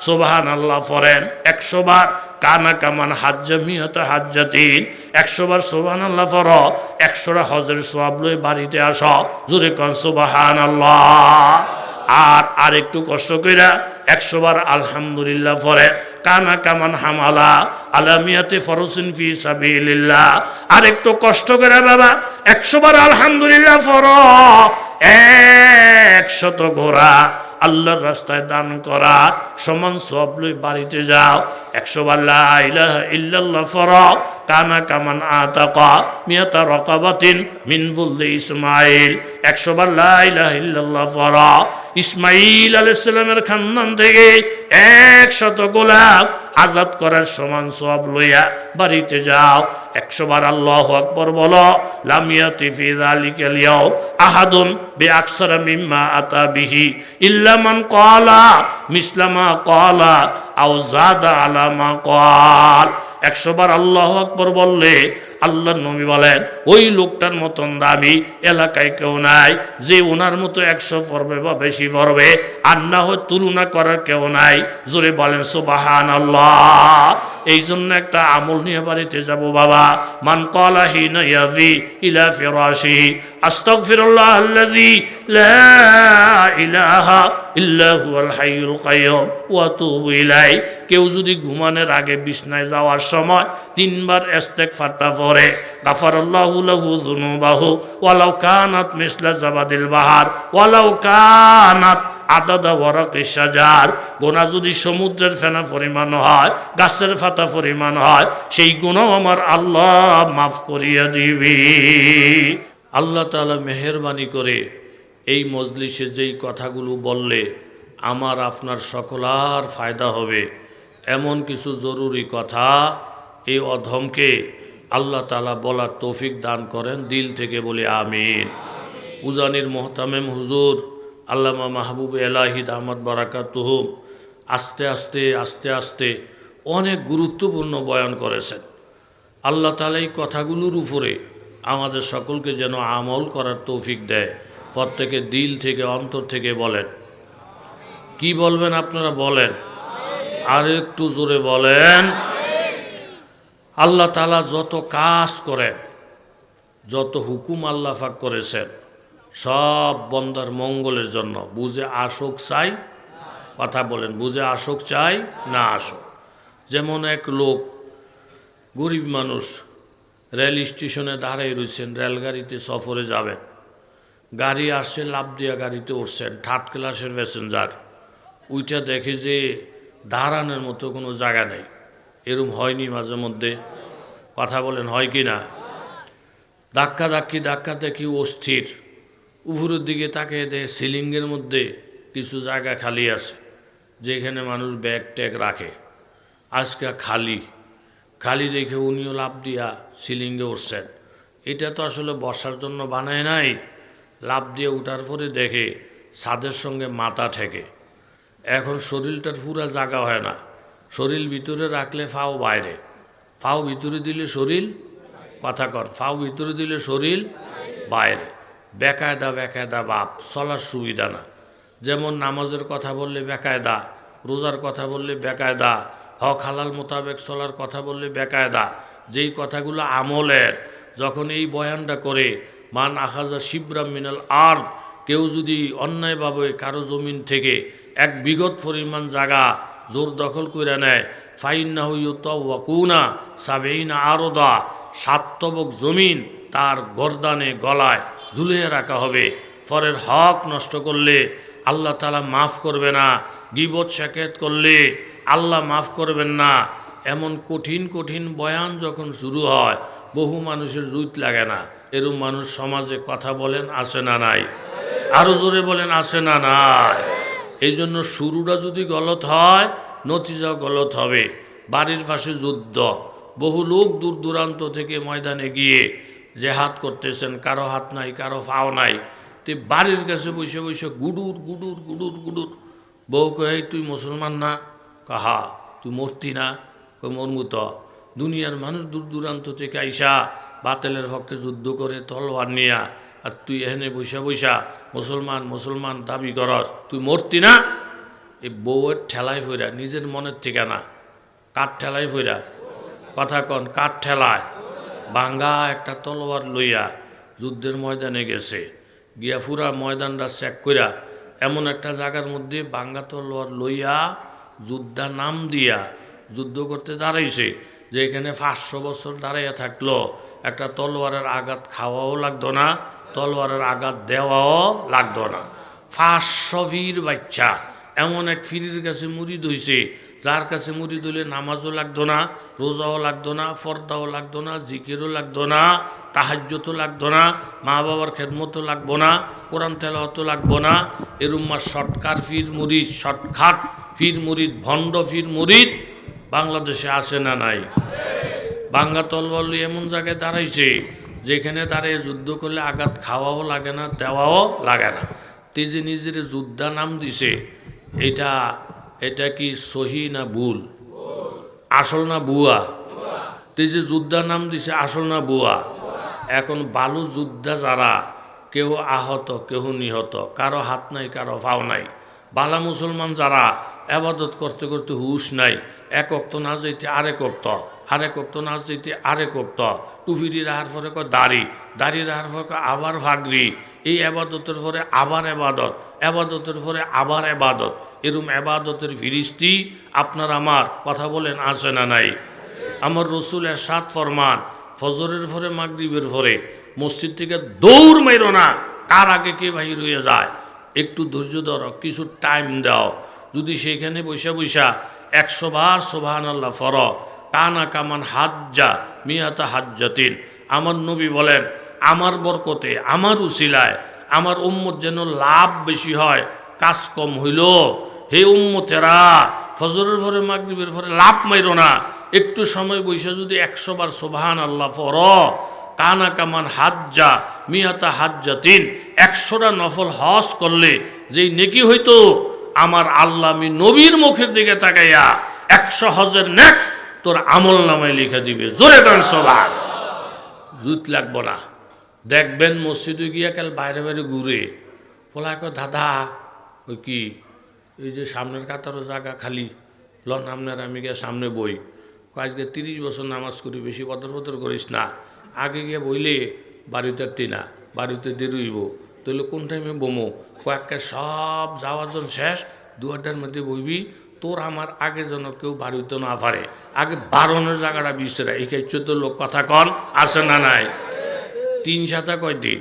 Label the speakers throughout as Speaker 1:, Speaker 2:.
Speaker 1: সুবহানাল্লাহ পড়েন 100 বার, কানা কামান হাজ্জামিয়াতা হাজ্জাতিন 100 বার সুবহানাল্লাহ পড়ো, 100টা হজের সওয়াব লয়ে বাড়িতে আসো। জোরে কোন সুবহানাল্লাহ। আর একটু কষ্ট কইরা 100 বার আলহামদুলিল্লাহ পড়েন, কানা কামান হামালা আলামিয়াতে ফরসিন ফি সাবিলিল্লাহ। আর একটু কষ্ট করে বাবা 100 বার আলহামদুলিল্লাহ পড়ো, 100 ঘোড়া আল্লাহর রাস্তায় দান করা সমান সওয়াব লই বাড়িতে যাও। 100 বার লা ইলাহা ইল্লাল্লাহ পড়ো, কানা কামান আতাকা মিয়াতা রাকাবাতিন মিন বুলদি ইসমাইল। 100 বার লা ইলাহা ইল্লাল্লাহ পড়ো, ইসমাইল আলাইহিস সালামের খানদান থেকে 100 গোলাম আজাদ করার সমান সওয়াব লইয়া বাড়িতে যাও। 100 বার আল্লাহু আকবার বলো, লাম ইয়াতি ফি যালিকাল ইয়াউম আহাদুন বিআকসারা মিম্মা আতা বিহি ইল্লা মান ক্বালা মিসলা মা ক্বালা আও যাদা আলা মা ক্বাল। 100 বার আল্লাহু আকবার বললে আল্লাহর নবী বলেন ওই লোকটার মতন দামি এলাকায় কেউ নাই, যে ওনার মতো 100 পড়বে বা বেশি পড়বে, আর না হয় তুলনা করার কেউ নাই। জোরে বলেন সুবহানাল্লাহ। এই জন্য একটা আমল নিয়ে বাড়িতে যাব বাবা। মান ক্বালা হিনা ইয়াজি ইলা ফিরাশিহি আস্তাগফিরুল্লাহ আল্লাযী লা ইলাহা ইল্লা হুয়াল হাইয়ুল কাইয়ুম ওয়া আতুবু ইলাইহি। কেউ যদি ঘুমানোর আগে বিছনায় যাওয়ার সময় 3 বার ইস্তেগফারটা পড়ে, গাফারাল্লাহু লাহু যুনুবাহু ওয়ালাউ কানাত মিসলা জাবাদিল বাহার ওয়ালাউ কানাত আদাদা ওয়ারাকিশ শাজার। গুনাহ যদি সমুদ্রের ফেনা পরিমাণ হয়, গাছের পাতা পরিমাণ হয়, সেই গুনাহ আমার আল্লাহ মাফ করিয়া দিবে। আল্লাহ তাআলা মেহেরবানি করে এই মজলিসে যেই কথাগুলো বললে আমার আপনার সকলার ফায়দা হবে, এমন কিছু জরুরি কথা এই অধমকে আল্লাহ তাআলা বলার তৌফিক দান করেন। দিল থেকে বলি আমিন। উজানির মোহতামেম হুজুর আল্লামা মাহবুব এলাহি দামাত বারাকাতুহু আস্তে আস্তে আস্তে আস্তে অনেক গুরুত্বপূর্ণ বয়ান করেছেন। আল্লাহ তাআলা এই কথাগুলোর উপরে আমাদের সকলকে যেন আমল করার তৌফিক দেয়। প্রত্যেকে দিল থেকে অন্তর থেকে বলেন। কি বলবেন আপনারা বলেন, আর একটু জোরে বলেন। আল্লাহ তাআলা যত কাজ করেন, যত হুকুম আল্লাহ পাক করেছেন, সব বন্দার মঙ্গলের জন্য। বুঝে আসুক চাই, কথা বলেন, বুঝে আসুক চাই না আসুক। যেমন এক লোক গরিব মানুষ রেল স্টেশনে দাঁড়িয়ে রয়েছেন, রেলগাড়িতে সফরে যাবেন, গাড়ি আসছে, লাফ দিয়া গাড়িতে উঠছেন, 3rd ক্লাসের প্যাসেঞ্জার। ওইটা দেখে যে দাঁড়ানোর মতো কোনো জায়গা নেই। এরম হয়নি মাঝে মধ্যে? কথা বলেন, হয় কি না? ধাক্কা দেখি অস্থির, উপরের দিকে তাকিয়ে দেয় সিলিংয়ের মধ্যে কিছু জায়গা খালি আছে, যেখানে মানুষ ব্যাগ ট্যাগ রাখে। আজকে খালি দেখে উনিও লাফ দিয়া সিলিংয়ে উঠছেন। এটা তো আসলে বসার জন্য বানায় নাই। লাফ দিয়ে উঠার পরে দেখে ছাদের সঙ্গে মাথা ঠেকে। এখন শরীরটার পুরা জাগা হয় না। শরীর ভিতরে রাখলে ফাও বাইরে, ফাও ভিতরে দিলে শরীর, কথা কর, ফাও ভিতরে দিলে শরীর বাইরে। বেকায়দা বাপ, চলার সুবিধা না। যেমন নামাজের কথা বললে বেকায়দা, রোজার কথা বললে বেকায়দা, হক হালাল মোতাবেক চলার কথা বললে বেকায়দা। যেই কথাগুলো আমলের, যখন এই বয়ানটা করে মান আখাজা শিবরাম মিনাল আরদ, কেউ যদি অন্যায়ভাবে কারো জমিন থেকে এক বিগত পরিমাণ জায়গা জোর দখল করে নেয়, ফাইন্নাহু ইউতাওয়াকুনা সাবিনা আরদা, 7 তবক জমিন তার গর্দানে গলায় ঝুলিয়ে রাখা হবে। পরের হক নষ্ট করলে আল্লাহ তাআলা মাফ করবে না, গীবত শাকায়াত করলে আল্লাহ মাফ করবেন না। এমন কঠিন বয়ান যখন শুরু হয়, বহু মানুষের জুত লাগে না। এরকম মানুষ সমাজে কথা বলেন আছে না নাই? আরো জোরে বলেন আছে না নাই? এই জন্য শুরুটা যদি গলত হয়, নতিজাও গলত হবে। বাড়ির পাশে যুদ্ধ, বহু লোক দূর দূরান্ত থেকে ময়দানে গিয়ে জেহাদ করতেছেন, কারো হাত নাই, কারো পাও নাই। তে বাড়ির কাছে বসে গুডুর বউ কহে, তুই মুসলমান না? কাহা, তুই মূর্তি না? মরমু তো। দুনিয়ার মানুষ দূর দূরান্ত থেকে আইসা বাতিলের পক্ষে যুদ্ধ করে তলোয়ার নিয়া, আর তুই এখানে বৈশা মুসলমান দাবি করস, তুই মূর্তি না? এই বউয়ের ঠেলায় ফইরা নিজের মনের ঠিকানা কাঠ ঠেলায় ফইরা কথা কন কাঠ ঠেলায় ভাঙ্গা একটা তলোয়ার লইয়া যুদ্ধের ময়দানে গেছে গিয়া পুরা ময়দানটা চেক কইরা এমন একটা জায়গার মধ্যে ভাঙ্গা তলোয়ার লইয়া যুদ্ধা নাম দিয়া যুদ্ধ করতে দাঁড়াইছে যে এখানে 500 বছর দাঁড়াইয়া থাকলো একটা তলোয়ারের আঘাত খাওয়াও লাগতো না তলোয়ারের আঘাত দেওয়াও লাগতো না 500 ফির বাচ্চা এমন এক ফিরির কাছে মুরিদ হইছে যার কাছে মুরিদ হইলে নামাজও লাগতো না রোজাও লাগতো না ফর্দাও লাগতো না জিকিরও লাগতো না তাহাজ্জুদও লাগতো না মা বাবার খেদমতও লাগবো না কোরআন তেলাওয়াতও লাগবো না এরুম্মা শর্টকাট ফির মুরিদ শর্টকাট ফির মুরিদ ভণ্ড ফির মুরিদ বাংলাদেশে আসে না নাই ভাঙ্গা তলোয়ার লইয়া এমন জায়গায় দাঁড়াইছে যেখানে দাঁড়িয়ে যুদ্ধ করলে আঘাত খাওয়াও লাগে না দেওয়াও লাগে না তেজে নিজের যোদ্ধা নাম দিছে এটা কি সহি না ভুল আসল না বুয়া তেজে যোদ্ধা নাম দিছে আসল না বুয়া এখন বালু যোদ্ধা যারা কেউ আহত কেউ নিহত কারো হাত নাই কারো পাও নাই বালা মুসলমান যারা আবাদত করতে করতে হুশ নাই এক ওয়াক্ত না যাইতে আরেক ওয়াক্ত না যাইতে আরেক ওয়াক্ত টুফিরি রাহার পরে দাড়ি রাহার পরে আবার ভাগরি এই আবাদতের পরে আবার আবাদতের পরে আবার আবাদত এরম আবাদতের ফিরিস্তি আপনার আমার কথা বলেন আছে না নাই আমার রসুল এরশাদ ফরমান ফজরের পরে মাগরিবের পরে মসজিদ থেকে দৌড় মাইরো না কার আগে কে বাহির হয়ে যায় একটু ধৈর্য ধরো কিছু টাইম দাও যদি সেইখানে বৈশা 100 বার সুবহানাল্লাহ ফর কানা কামান হাজ্জা মিয়াতা হাজ্জাতিন আমার নবী বলেন আমার বরকতে আমার উসিলায় আমার উম্মত যেন লাভ বেশি হয় কাজ কম হইল হে উম্মতেরা ফজরের পরে মাগরিবের পরে লাভ মাইরো না একটু সময় বৈশা যদি 100 বার সুবহানাল্লাহ ফর কানা কামান হাজ্জা মিয়াতা হাজ্জাতিন 100টা নফল হজ করলে যেই নেকি হইতো আমার আল্লাহ আমি নবীর মুখের দিকে তাকাইয়া 100 হজের নেক তোর আমল নামায় লিখে দিবে জোরে গান সবার জুত লাগবো না দেখবেন মসজিদে গিয়া কাল বাইরে বাইরে ঘুরে বলা কো দাদা ওই কি এই যে সামনের কাতারও জায়গা খালি লন আপনার আমি গিয়ে সামনে বই আজকে 30 বছর নামাজ করি বেশি বদর করিস না আগে গিয়ে বইলে বাড়িতে টিনা বাড়িতে দেরুইব তাহলে কোন টাইমে বমো কয়েকটা সব যাওয়ার জন্য শেষ 2টার মধ্যে বইবি তোর আমার আগে যেন কেউ বাড়িতে না পারে আগে বারণের জায়গাটা বিচরা এই 14 লোক কথা কন আসে না নাই 3 সাতা কয়দিন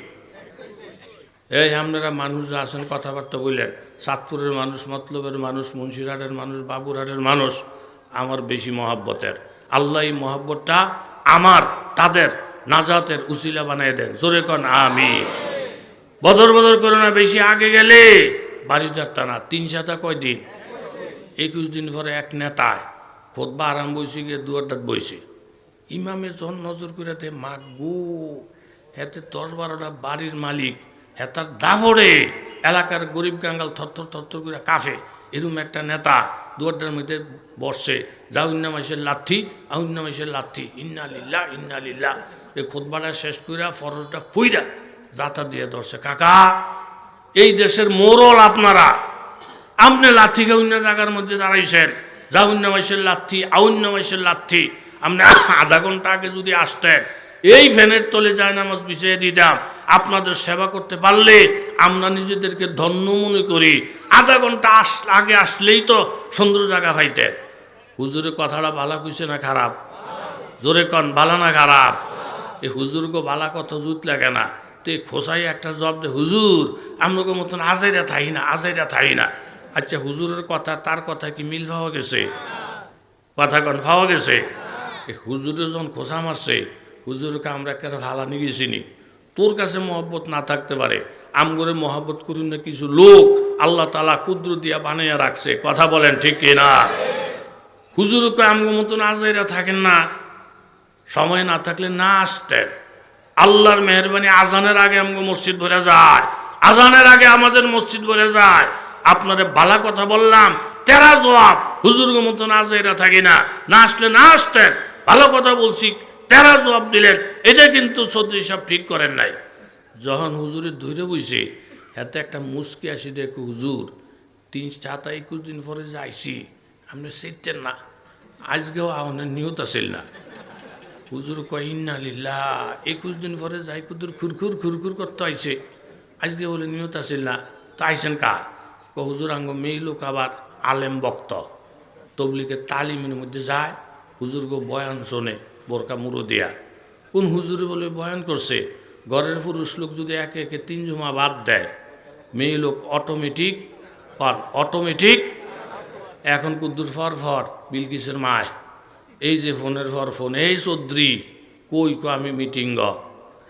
Speaker 1: এই আপনারা মানুষ যা আছেন কথাবার্তা বললেন চাঁদপুরের মানুষ মতলবের মানুষ মুন্সিরহাটের মানুষ বাবুরহাটের মানুষ আমার বেশি মহাব্বতের আল্লাহ এই মহাব্বতটা আমার তাদের নাজাতের উসিলা বানাই দেন জোরে কন আমিন বদর করে না বেশি আগে গেলে বাড়ি যাত্রা না 3 সাতা কয়দিন 21 দিন পরে এক নেতায় খুতবা আরাম বইছে গিয়ে দুয়ারটাত বইছে ইমামে জন নজর করে দে মাগবু হেতে 10-12টা বাড়ির মালিক হেতার দাফড়ে এলাকার গরিব কাঙ্গাল থরথর করে কাফে এরকম একটা নেতা দুয়ারটার মধ্যে বসছে যাউন্না মাসের লাথি আউন্না মাসের লাথি ইন্না লিল্লাহ এই খুতবাটা শেষ কইরা ফরজটা ফুইরা যাতা দিয়ে ধরছে কাকা এই দেশের মোরল আপনারা আপনি লাথি গাউন্য জায়গার মধ্যে দাঁড়াইছেন যাউন্য মাসের লাথি আউন্য মাসের লাথি আপনি আধা ঘন্টা আগে যদি আসতেন এই ফ্যানের তলে যায় নামাজ বিছিয়ে দিতাম আপনাদের সেবা করতে পারলে আমরা নিজেদেরকে ধন্য মনে করি আধা ঘন্টা আগে আসলেই তো সুন্দর জায়গা পাইতেন হুজুরের কথাটা ভালো কইছে না খারাপ জোরে কন ভালো না খারাপ এই হুজুরকে ভালা কথা জুত লাগে না তো খোসাই একটা জব দে হুজুর আমলোকের মতন আজাইরা থাই না আচ্ছা হুজুরের কথা তার কথা কি মিল পাওয়া গেছে কথা কন পাওয়া গেছে এই হুজুরে যখন খোসা মারছে হুজুরকে আমরা কেন ভালা নিয়ে গেছিনি তোর কাছে মহব্বত না থাকতে পারে আমগরে মহব্বত করুন না কিছু লোক আল্লাহ তাআলা কুদরত দিয়া বানাইয়া রাখছে কথা বলেন ঠিক কিনা হুজুরকে আমগো মতন আজাইরা থাকেন না সময় না থাকলে না আসতেন আল্লাহর মেহেরবানি আজানের আগে আমগো মসজিদ ভরে যায় আজানের আগে আমাদের মসজিদ ভরে যায় আপনারে বালা কথা বললাম তেরা জবাব হুজুরকে মতন আজাইরা থাকি না আসলে না আসতেন ভালো কথা বলছি তেরা জবাব দিলেন এটা কিন্তু চৌধুরী সাহেব ঠিক করেন নাই যখন হুজুরের ধৈর্য বইছে হাতে একটা মুস্কি আসি দেখো হুজুর 21 দিন পরে যে আইসি আপনি সেইতেন না, আজকেও আহনের নিয়ত আছিল না। হুজুর কয় ইন্না লিল্লাহ, 21 দিন পরে যাই কুদুর খুরখুর খুরখুর করতে আইছে, আজকে বলে নিয়ত আছিল না, তো আইসেন কা? হুজুর আঙ্গ মেয়ে লোক আবার আলেম বক্ত, তবলিগের তালিমের মধ্যে যায়, হুজুর গো বয়ান শোনে বোরকা মুড়ো দেয়া। কোন হুজুরে বলে বয়ান করছে, ঘরের পুরুষ লোক যদি একে একে 3 জুমা বাদ দেয়, মেয়ে লোক অটোমেটিক এখন কুদ্দুর ফর বিলকিসের মায়, এই যে ফোনের পর ফোন, এই চৌধুরী কই কো আমি মিটিং গ,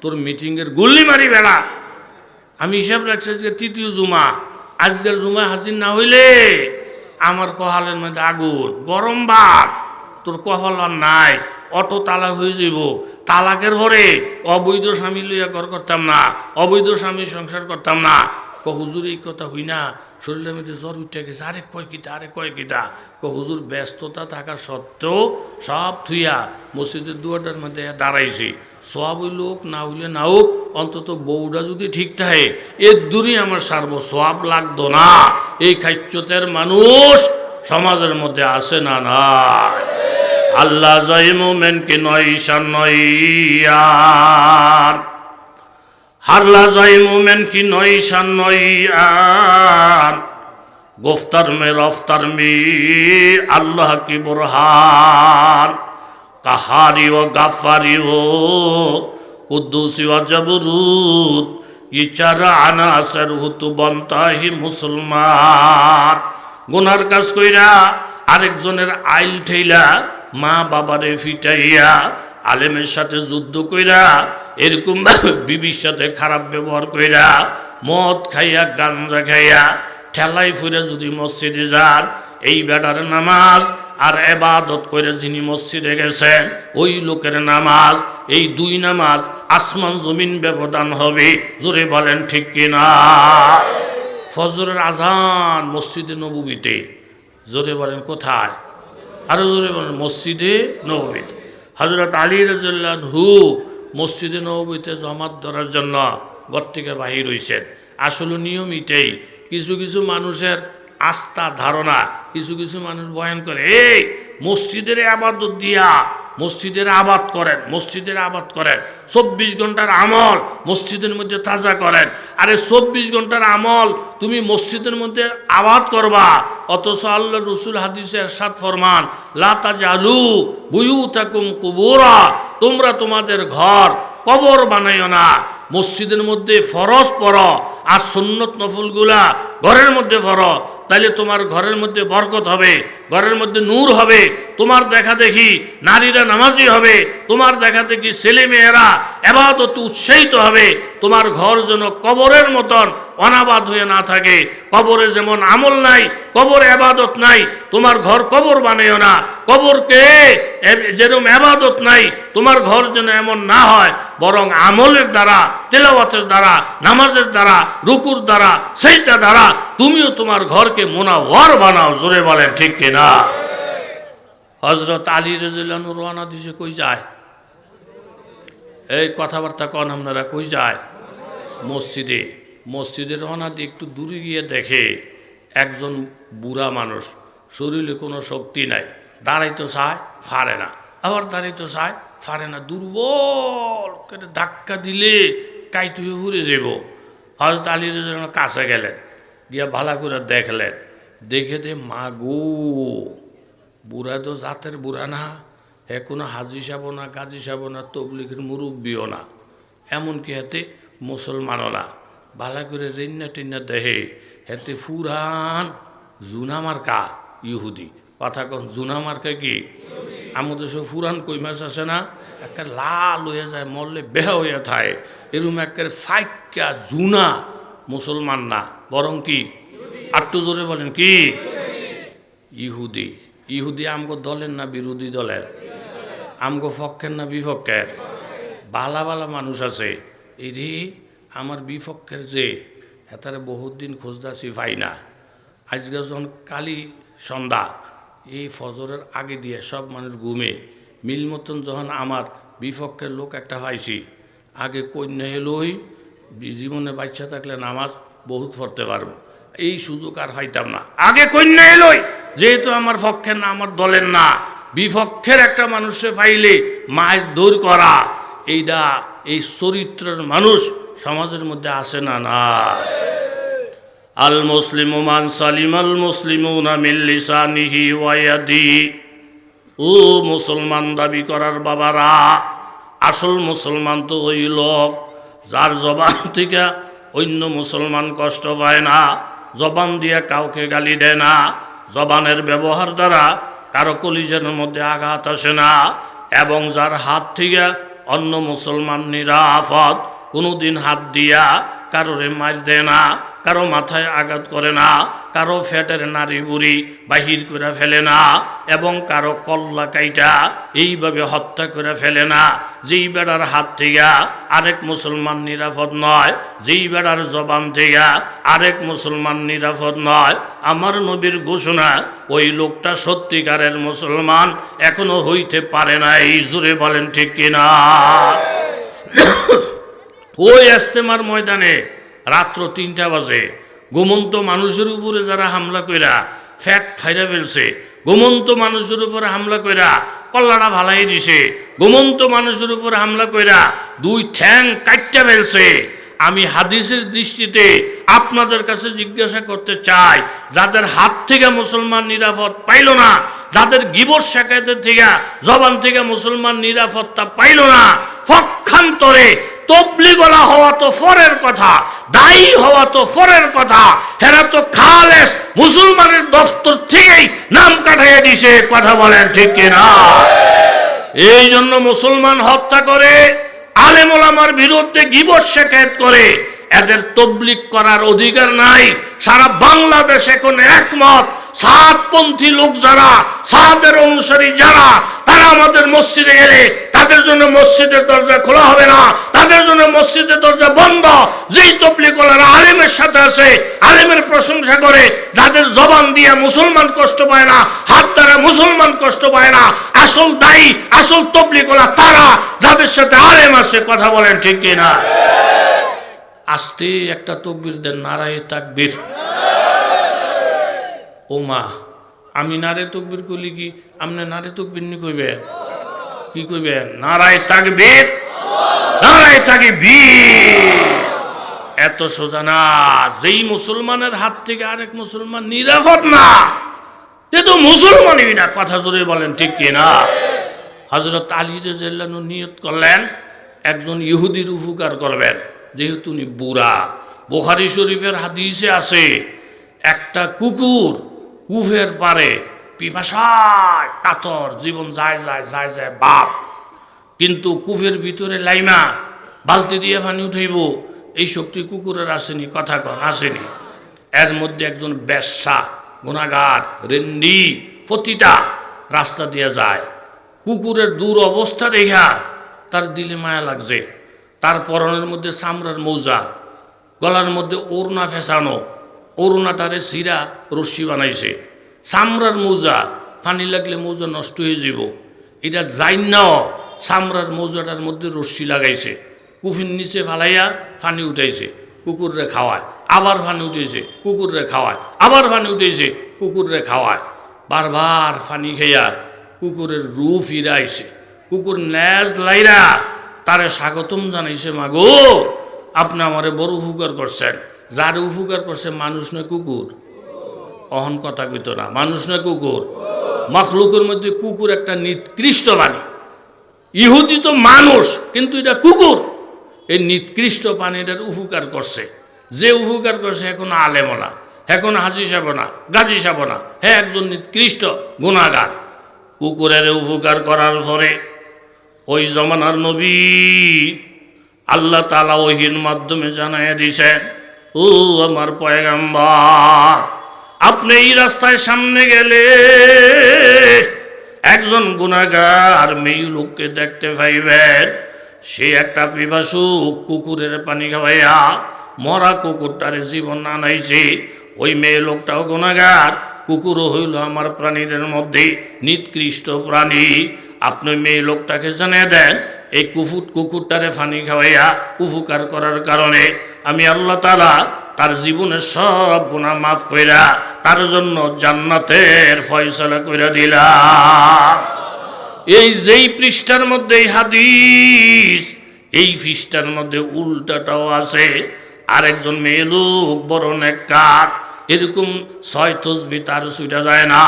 Speaker 1: তোর মিটিংয়ের গুল্লি মারি বেড়া। আমি হিসাব রাখছি আজকে 3য় জুমা, আজকের জুমায় হাজির না হইলে আমার কহালের মধ্যে আগুন, গরম ভাত, তোর কপাল আর নাই, অটো তালাক হয়ে যাব। তালাকের পরে অবৈধ স্বামী লইয়া ঘর করতাম না, অবৈধ স্বামী সংসার করতাম না। হুজুর এই কথা হই না, শরীরের মধ্যে জ্বর উঠে গেছে, আরে কয় কিটা। হুজুর ব্যস্ততা থাকার সত্ত্বেও সব থুইয়া মসজিদের দুয়ারটার মধ্যে দাঁড়াইছি। সব ওই লোক না হইলে না হোক, অন্তত বউটা যদি ঠিক থাকে এর দূরই আমার সারব, সব লাগতো না। এই খাইচ্যতের মানুষ সমাজের মধ্যে আছে না না? আল্লাহ জয় মোমেন কি নয় ঈশান নইয়ার, হারলা জয় মোমেন কি নয় ঈশান নইয়ার, গুফতার মে রফতার মে আল্লাহ কি বুরহান, কাহারি ও গাফারি ও কুদ্দুসি ও জবরুত, ये चार আনাসার হুতু বন্তাহি মুসলমান। গুনার কাজ কইরা আরেকজনের আইল ঠেইলা, মা বাবারে ফিটাইয়া, আলেমের সাথে যুদ্ধ কইরা, এরকম বিবির সাথে খারাপ ব্যবহার কইরা, মদ খাইয়া গাঞ্জা খাইয়া ঠেলাই ফুরে যদি মসজিদে যান, এই বেটার নামাজ আর এবাদত করে যিনি মসজিদে গেছেন ওই লোকের নামাজ, এই 2 নামাজ আসমান জমিন ব্যবধান হবে। জোরে বলেন ঠিক কিনা? ফজরের আজান মসজিদে নববীতে, জোরে বলেন কোথায়? আরো জোরে বলেন মসজিদে নববীতে। হযরত আলী রাদিয়াল্লাহু আনহু মসজিদে নববীতে জামাত ধরার জন্য ঘর থেকে বাহির হইছেন। আসলে নিয়ম এটাই, কিছু কিছু মানুষের আস্থা ধারণা, কিছু কিছু মানুষ বয়ান করে, এই মসজিদের আবাদত দিয়া মসজিদের আবাদ করেন, মসজিদের আবাদ করেন, 24 ঘন্টার আমল মসজিদের মধ্যে তাজা করেন। আরে 24 ঘন্টার আমল তুমি মসজিদের মধ্যে আবাদ করবা, অথচ আল্লাহ রসুল হাদিসে ইরশাদ ফরমান, লা তাজালু বুয়ুতাকুম কুবুরা, তোমরা তোমাদের ঘর কবর বানাইও না। মসজিদের মধ্যে ফরজ পড়ো আর সুন্নত নফলগুলা ঘরের মধ্যে পড়ো, তাইলে তোমার ঘরের মধ্যে বরকত হবে, ঘরের মধ্যে নূর হবে, তোমার দেখা দেখি নারীরা নামাজি হবে, তোমার দেখা দেখি ছেলে মেয়েরা ইবাদত উৎসাহিত হবে, তোমার ঘর যেন কবরের মতন অনাবাদ হয়ে না থাকে। কবরে যেমন আমল নাই, কবরে ইবাদত নাই, তোমার ঘর কবর বানাইও না। কবরকে যেরকম ইবাদত নাই, তোমার ঘর যেন এমন না হয়, বরং আমলের দ্বারা, তেলাওয়াতের দ্বারা, নামাজের দ্বারা, রুকুর দ্বারা, সেইটা দ্বারা তুমিও তোমার ঘরকে মুনাওয়ার বানাও। জোরে বলেন ঠিক কিনা? হযরত আলী রাদিয়াল্লাহু আনহু রওনা দিছে কই যায়? এই কথাবার্তা কন আপনারা, কই যায়? মসজিদে। মসজিদে রওনা দিয়ে একটু দূরে গিয়ে দেখে একজন বুড়া মানুষ, শরীরে কোনো শক্তি নাই, দাঁড়াইতে চায় পারে না, আবার দাঁড়াইতে চায় পারে না, দুর্বল করে ধাক্কা দিলে কাইতে হয়ে ঘুরে যাব। হযরত আলী রাদিয়াল্লাহু আনহু কাছে গেলেন, গিয়া ভালো করে দেখলেন, দেখে দে মাগো, বুড়া তো জাতের বুড়া না, হে কোনো হাজি সাহেব না, গাজী সাহেব না, তবলিগের মুরব্বীও না, এমনকি হাতে মুসলমানও না। ভালো করে রেন্না টেন্না দেহে হেতে ফুরান জুনা মার্কা ইহুদি। কথা কন, জুনা মার্কা কি? আমাদের সব ফুরান কই মাছ আছে না, একটা লাল হয়ে যায়, মরলে বেহা হইয়া থাকে, এরকম একের ফাইকা জুনা মুসলমান না, বরং কি আটটু জোরে বলেন কি ইহুদি। ইহুদি আমগো দলের না বিরোধী দলের? আমগো পক্ষের না বিপক্ষের? বালা বালা মানুষ আছে, এই রে আমার বিপক্ষের যে হেতারে বহুত দিন খোঁজদাছি পাই না। আজকে যখন কালী সন্ধ্যা, এই ফজরের আগে দিয়ে সব মানুষ ঘুমে, মিল মতন যখন আমার বিপক্ষের লোক একটা পাইছি, আগে কন্যা এলোই জীবনে বাচ্চা থাকলে নামাজ বহুত পড়তে পারবো, এই সুযোগ আর হইতাম না। আগে কন্যা এলোই, যেহেতু আমার পক্ষের না, আমার দলের না, বিপক্ষের একটা মানুষে পাইলে মায়ের দূর করা, এইটা এই চরিত্রের মানুষ সমাজের মধ্যে আসে না। না, আল মুসলিমু মান সালিমাল মুসলিমুনা মিন লিসানিহি ওয়া ইয়াদিহি। ও মুসলমান দাবি করার বাবারা, আসল মুসলমান তো ওই লোক যার জবান থেকে অন্য মুসলমান কষ্ট পায় না, জবান দিয়ে কাউকে গালি দেয় না, জবানের ব্যবহার দ্বারা কারো কলিজার মধ্যে আঘাত আসে না, এবং যার হাত থেকে অন্য মুসলমান নিরাপদ, কোনোদিন হাত দিয়া কারোরে মার দেয় না, কারো মাথায় আঘাত করে না, কারো ফ্যাটের নাড়ি বুড়ি বাহির করে ফেলে না, এবং কারো কল্লা কাইটা এইভাবে হত্যা করে ফেলে না। যেই বেড়ার হাত থেকে আরেক মুসলমান নিরাপদ নয়, যেই বেড়ার জবান থেকে আরেক মুসলমান নিরাপদ নয়, আমার নবীর ঘোষণা, ওই লোকটা সত্যিকারের মুসলমান এখনো হইতে পারে না। এই জোরে বলেন ঠিক কিনা? ওই ইস্তেমার ময়দানে রাত্র 3টা বাজে ঘুমন্ত মানুষের উপরে যারা হামলা কইরা ফ্যাট ফাইরা ফেলছে, ঘুমন্ত মানুষের উপরে হামলা কইরা কল্লাটা ভালাই দিছে, ঘুমন্ত মানুষের উপরে হামলা কইরা 2 ঠ্যাং কাটটা ফেলছে, আমি হাদিসের দৃষ্টিতে আপনাদের কাছে জিজ্ঞাসা করতে চাই, যাদের হাত থেকে মুসলমান নিরাপদ পাইল না, যাদের গিবর শাকায়তের থেকে জবান থেকে মুসলমান নিরাপত্তা পাইল না, পক্ষান্তরে তবলিগলা হওয়া তো ফরের কথা, দায়ী হওয়া তো ফরের কথা, হেরা তো খালেস মুসলমানের দফতর থেকেই নাম কাটাইয়া দিছে। কথা বলেন ঠিক কিনা? এই জন্য মুসলমান হত্যা করে, আলেম ওলামার বিরুদ্ধে গীবত শাকায়াত করে, এদের তবলিগ করার অধিকার নাই। সারা বাংলাদেশ এখন একমত, সাদপন্থী লোক যারা, সাদের অনুসারী যারা, তারা আমাদের মসজিদে এলে তাদের জন্য মসজিদের দরজা খোলা হবে না, তাদের জন্য মসজিদের দরজা বন্ধ। যেই তবলিগওয়ালারা আলেমের সাথে আছে, আলেমের প্রশংসা করে, যাদের জবান দিয়ে মুসলমান কষ্ট পায় না, হাত দ্বারা মুসলমান কষ্ট পায় না, আসল দায়ী, আসল তবলিগওয়ালা তারা, যাদের সাথে আলেম আছে। কথা বলেন ঠিক কিনা? আস্তে একটা তাকবীর দেন, নারায়ে তাকবীর। ও মা, আমি নারে তাকবীর কইলি কি আপনি নারে তাকবীর নি কইবেন? কি কইবেন? নারায়ে তাকবীর, নারায়ে তাকবীর। এত সোজা না। যেই মুসলমানের হাত থেকে আরেক মুসলমান নিরাপদ না, সে তো মুসলমানই না। কথা জোরে বলেন ঠিক কিনা? হযরত আলী রাদিয়াল্লাহু আনহু নিয়ত করলেন একজন ইহুদির উপকার করবেন, যেহেতু উনি বুড়া। বুখারী শরীফের হাদিসে আছে, একটা কুকুর কুফের পারে পিপাসায় কাতর, জীবন যায় যায় যায় যায় বাপ, কিন্তু কুফের ভিতরে লাইমা বালতি দিয়ে পানি উঠাইব, এই শক্তি কুকুরের আসেনি। কথা কন, আসেনি। এর মধ্যে একজন বেশ্যা, গুনাহগার, রেন্ডি, প্রতিটা রাস্তা দিয়ে যায়। কুকুরের দূর অবস্থা দেখা তার দিলে মায়া লাগছে। তার পরনের মধ্যে চামড়ার মৌজা, গলার মধ্যে ওড়না ফেসানো, ওড়নাটারে সিরা রশ্মি বানাইছে। চামড়ার মৌজা, পানি লাগলে মৌজা নষ্ট হয়ে যাব, এটা যাই না। চামড়ার মৌজাটার মধ্যে রশ্মি লাগাইছে, কুফির নিচে ফালাইয়া পানি উঠাইছে, কুকুররে খাওয়ায়, আবার পানি উঠেছে, কুকুররে খাওয়ায়, আবার পানি উঠেছে, কুকুররে খাওয়ায়। বারবার পানি খাইয়া কুকুরের রু ফিরাইছে। কুকুর ন্যাজ লাইরা তারে স্বাগতম জানাইছে, মাগো আপনি আমারে বড় উপকার করছেন। যারে উপকার করছে মানুষ নয় কুকুর। অহন কথা কইতো না, মানুষ নয় কুকুর। মাখলুকের মধ্যে কুকুর একটা নিকৃষ্ট প্রাণী। ইহুদি তো মানুষ, কিন্তু এটা কুকুর। এই নিকৃষ্ট প্রাণীটার উপকার করছে। যে উপকার করছে এখন আলেম না, এখন হাজি সাহেব না, গাজী সাহেব না, হ্যাঁ একজন নিকৃষ্ট গুনাহগার। কুকুরের উপকার করার পরে ওই জমানার নবী আল্লাহ তাআলা ওহীর মাধ্যমে জানাইয়া দিয়েছেন, ও আমার পয়গম্বর, আপনি এই রাস্তায় সামনে গেলে একজন গুনাহগার মেয়ে লোককে দেখতে পাইবেন। সে একটা পিপাসুক, কুকুরের পানি খাওয়াইয়া মরা কুকুরটারে জীবন আনাইছে। ওই মেয়ে লোকটাও গুনাহগার, কুকুরও হইল আমার প্রাণীদের মধ্যে নিকৃষ্ট প্রাণী। আপনি মেয়ে লোকটাকে জানিয়ে দেন, এই কুকুরটারে পানি খাওয়াইয়া উপকার করার কারণে আমি আল্লাহ তাআলা তার জীবনের সব গুনাহ মাফ কইরা তার জন্য জান্নাতের ফয়সালা কইরা দিলাম। এই যেই পৃষ্ঠার মধ্যে এই হাদিস, এই পৃষ্ঠার মধ্যে উল্টাটাও আছে। আরেকজন মেয়ে লোক বড় নেককার, এরকম 6 তসবিহ তার ছুটা যায় না,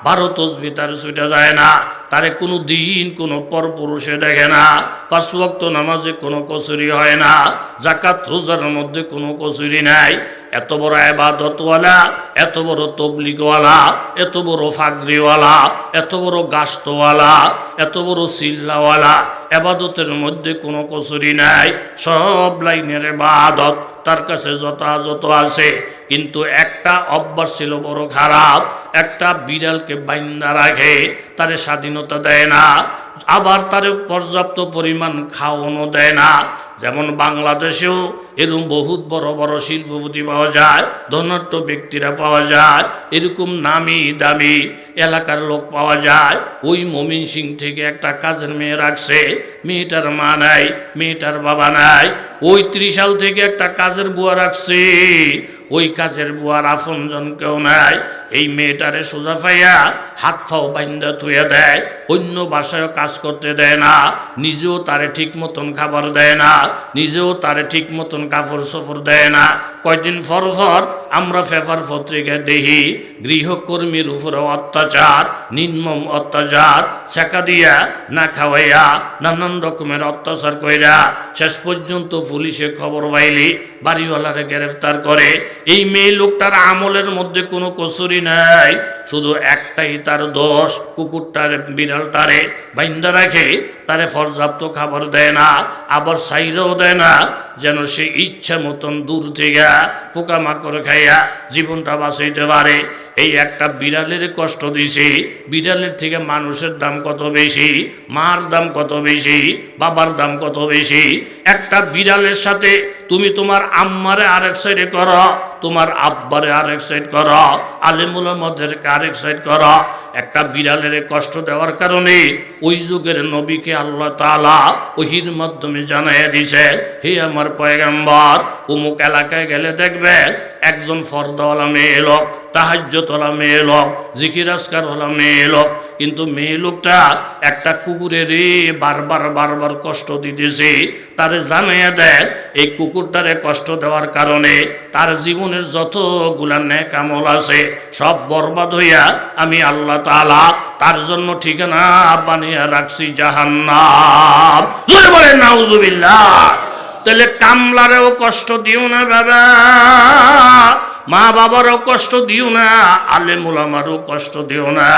Speaker 1: 12 তসবিহ তার ছুটা যায় না, তারে কোনো দিন কোনো পরপুরুষে দেখে না, 5 ওয়াক্ত নামাজে কোনো কসুরি হয় না, যাকাত রোজার মধ্যে কোনো কসুরি নাই। এত বড় ইবাদতওয়ালা, এত বড় তবলিগওয়ালা, এত বড় ফাগরিওয়ালা, এত বড় গাস্তওয়ালা, এত বড় সিল্লাওয়ালা, ইবাদতের মধ্যে কোনো কসুরি নাই, সব লাইনের ইবাদত তার কাছে যথাযথ আছে। কিন্তু একটা অভ্যাস ছিল বড় খারাপ, একটা বিড়ালকে বাইন্দা রাখে, তারে স্বাধীনতা দেয় না, আবার তারে পর্যাপ্ত পরিমাণ খাওয়ানো দেয় না। যেমন বাংলাদেশেও এরকম বহুত বড় বড় শিল্পপতি পাওয়া যায়, ধনাঢ্য ব্যক্তিরা পাওয়া যায়, এরকম নামি দামি এলাকার লোক পাওয়া যায়। ওই মমিন সিং থেকে একটা কাজের মেয়ে রাখছে, মেয়েটার মা নাই, মেয়েটার বাবা নাই। ওই 30 সাল থেকে একটা কাজের বুয়া রাখছে, ওই কাজের বুয়ার আপনজন কেউ নাই। এই মেয়েটারে সোজা পাইয়া হাত ফাও বাইন্দা থুয়ে দেয়, অন্য বাসায়ও কাজ করতে দেয় না, নিজেও তারে ঠিক মতন খাবার দেয় না, নিজেও তারে ঠিক মতন কাপড় সফর দেয় না। কয়দিন পর পর আমরা পেপার পত্রিকায় দেখি গৃহকর্মীর উপরে অত্যাচার, নির্মম অত্যাচার, ছেঁকা দিয়া না খাওয়াইয়া নানান রকমের অত্যাচার কইরা শেষ পর্যন্ত পুলিশে খবর পাইলি বাড়িওয়ালারে গ্রেফতার করে। এই মেয়ে লোকটার আমলের মধ্যে কোনো কসুরি নাই, শুধু একটাই তার দোষ, কুকুরটারে বিড়ালটারে বাইন্দা রাখে, তারে পর্যাপ্ত খাবার দেয় না, আবার সাইরাও দেয় না, যেন সে ইচ্ছা মতন দূর থেকে পোকামাকড় খাইয়া জীবনটা বাঁচাইতে পারে। এই একটা বিড়ালের কষ্ট দিছে, বিড়ালের থেকে মানুষের দাম কত বেশি, মার দাম কত বেশি, বাবার দাম কত বেশি। একটা বিড়ালের সাথে তুমি তোমার আম্মারে আরেক সাইডে করো, তোমার আব্বারে আরেক সাইড করো, আলেমুল আমাদেরকে আরেক সাইড করো। একটা বিড়ালের কষ্ট দেওয়ার কারণে ওই যুগের নবীকে আল্লাহ তাআলা ওহির মাধ্যমে জানাইয়া দিছে, হে আমার পয়গম্বর, অমুক এলাকায় গেলে দেখবে একজন ফরদাওয়ালা মেয়ে লোক, তাহাজ্জুদওয়ালা মেয়ে লোক, জিকির আজকারওয়ালা মেয়ে লোক, কিন্তু মেয়ে লোকটা একটা কুকুরের বারবার বারবার কষ্ট দিতেছে। তারে জানাইয়া দেয় এই কুকুরটারে কষ্ট দেওয়ার কারণে তার জীবনের যতগুলা নেক আমল আছে সব বরবাদ হইয়া আমি আল্লাহ তাআলা তার জন্য ঠিকানা বানিয়ে রাখছি জাহান্নাম। জোরে বলেন নাউজুবিল্লাহ। তাহলে কামলারেও কষ্ট দিও না বাবা, মা বাবারও কষ্ট দিও না, আলেম উলামারও কষ্ট দিও না।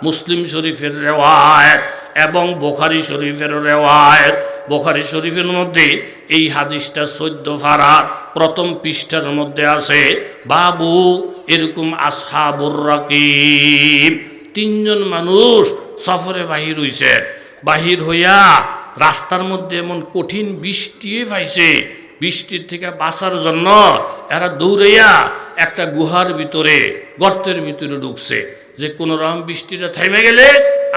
Speaker 1: মুসলিম শরীফের রেওয়ায়েত এবং বুখারী শরীফের রেওয়ায়েত, বুখারী শরীফের মধ্যে এই হাদিসটা 14 পারার প্রথম পৃষ্ঠার মধ্যে আছে, বাবু এরকম আসহাবুর রাকিব, 3 জন মানুষ সফরে বাহির হইছে, বাহির হইয়া রাস্তার মধ্যে এমন কঠিন বৃষ্টি পাইছে, বৃষ্টির থেকে বাঁচার জন্য এরা দৌড়াইয়া একটা গুহার ভিতরে, গর্তের ভিতরে ঢুকছে, যে কোনো রকম বৃষ্টিটা থেমে গেলে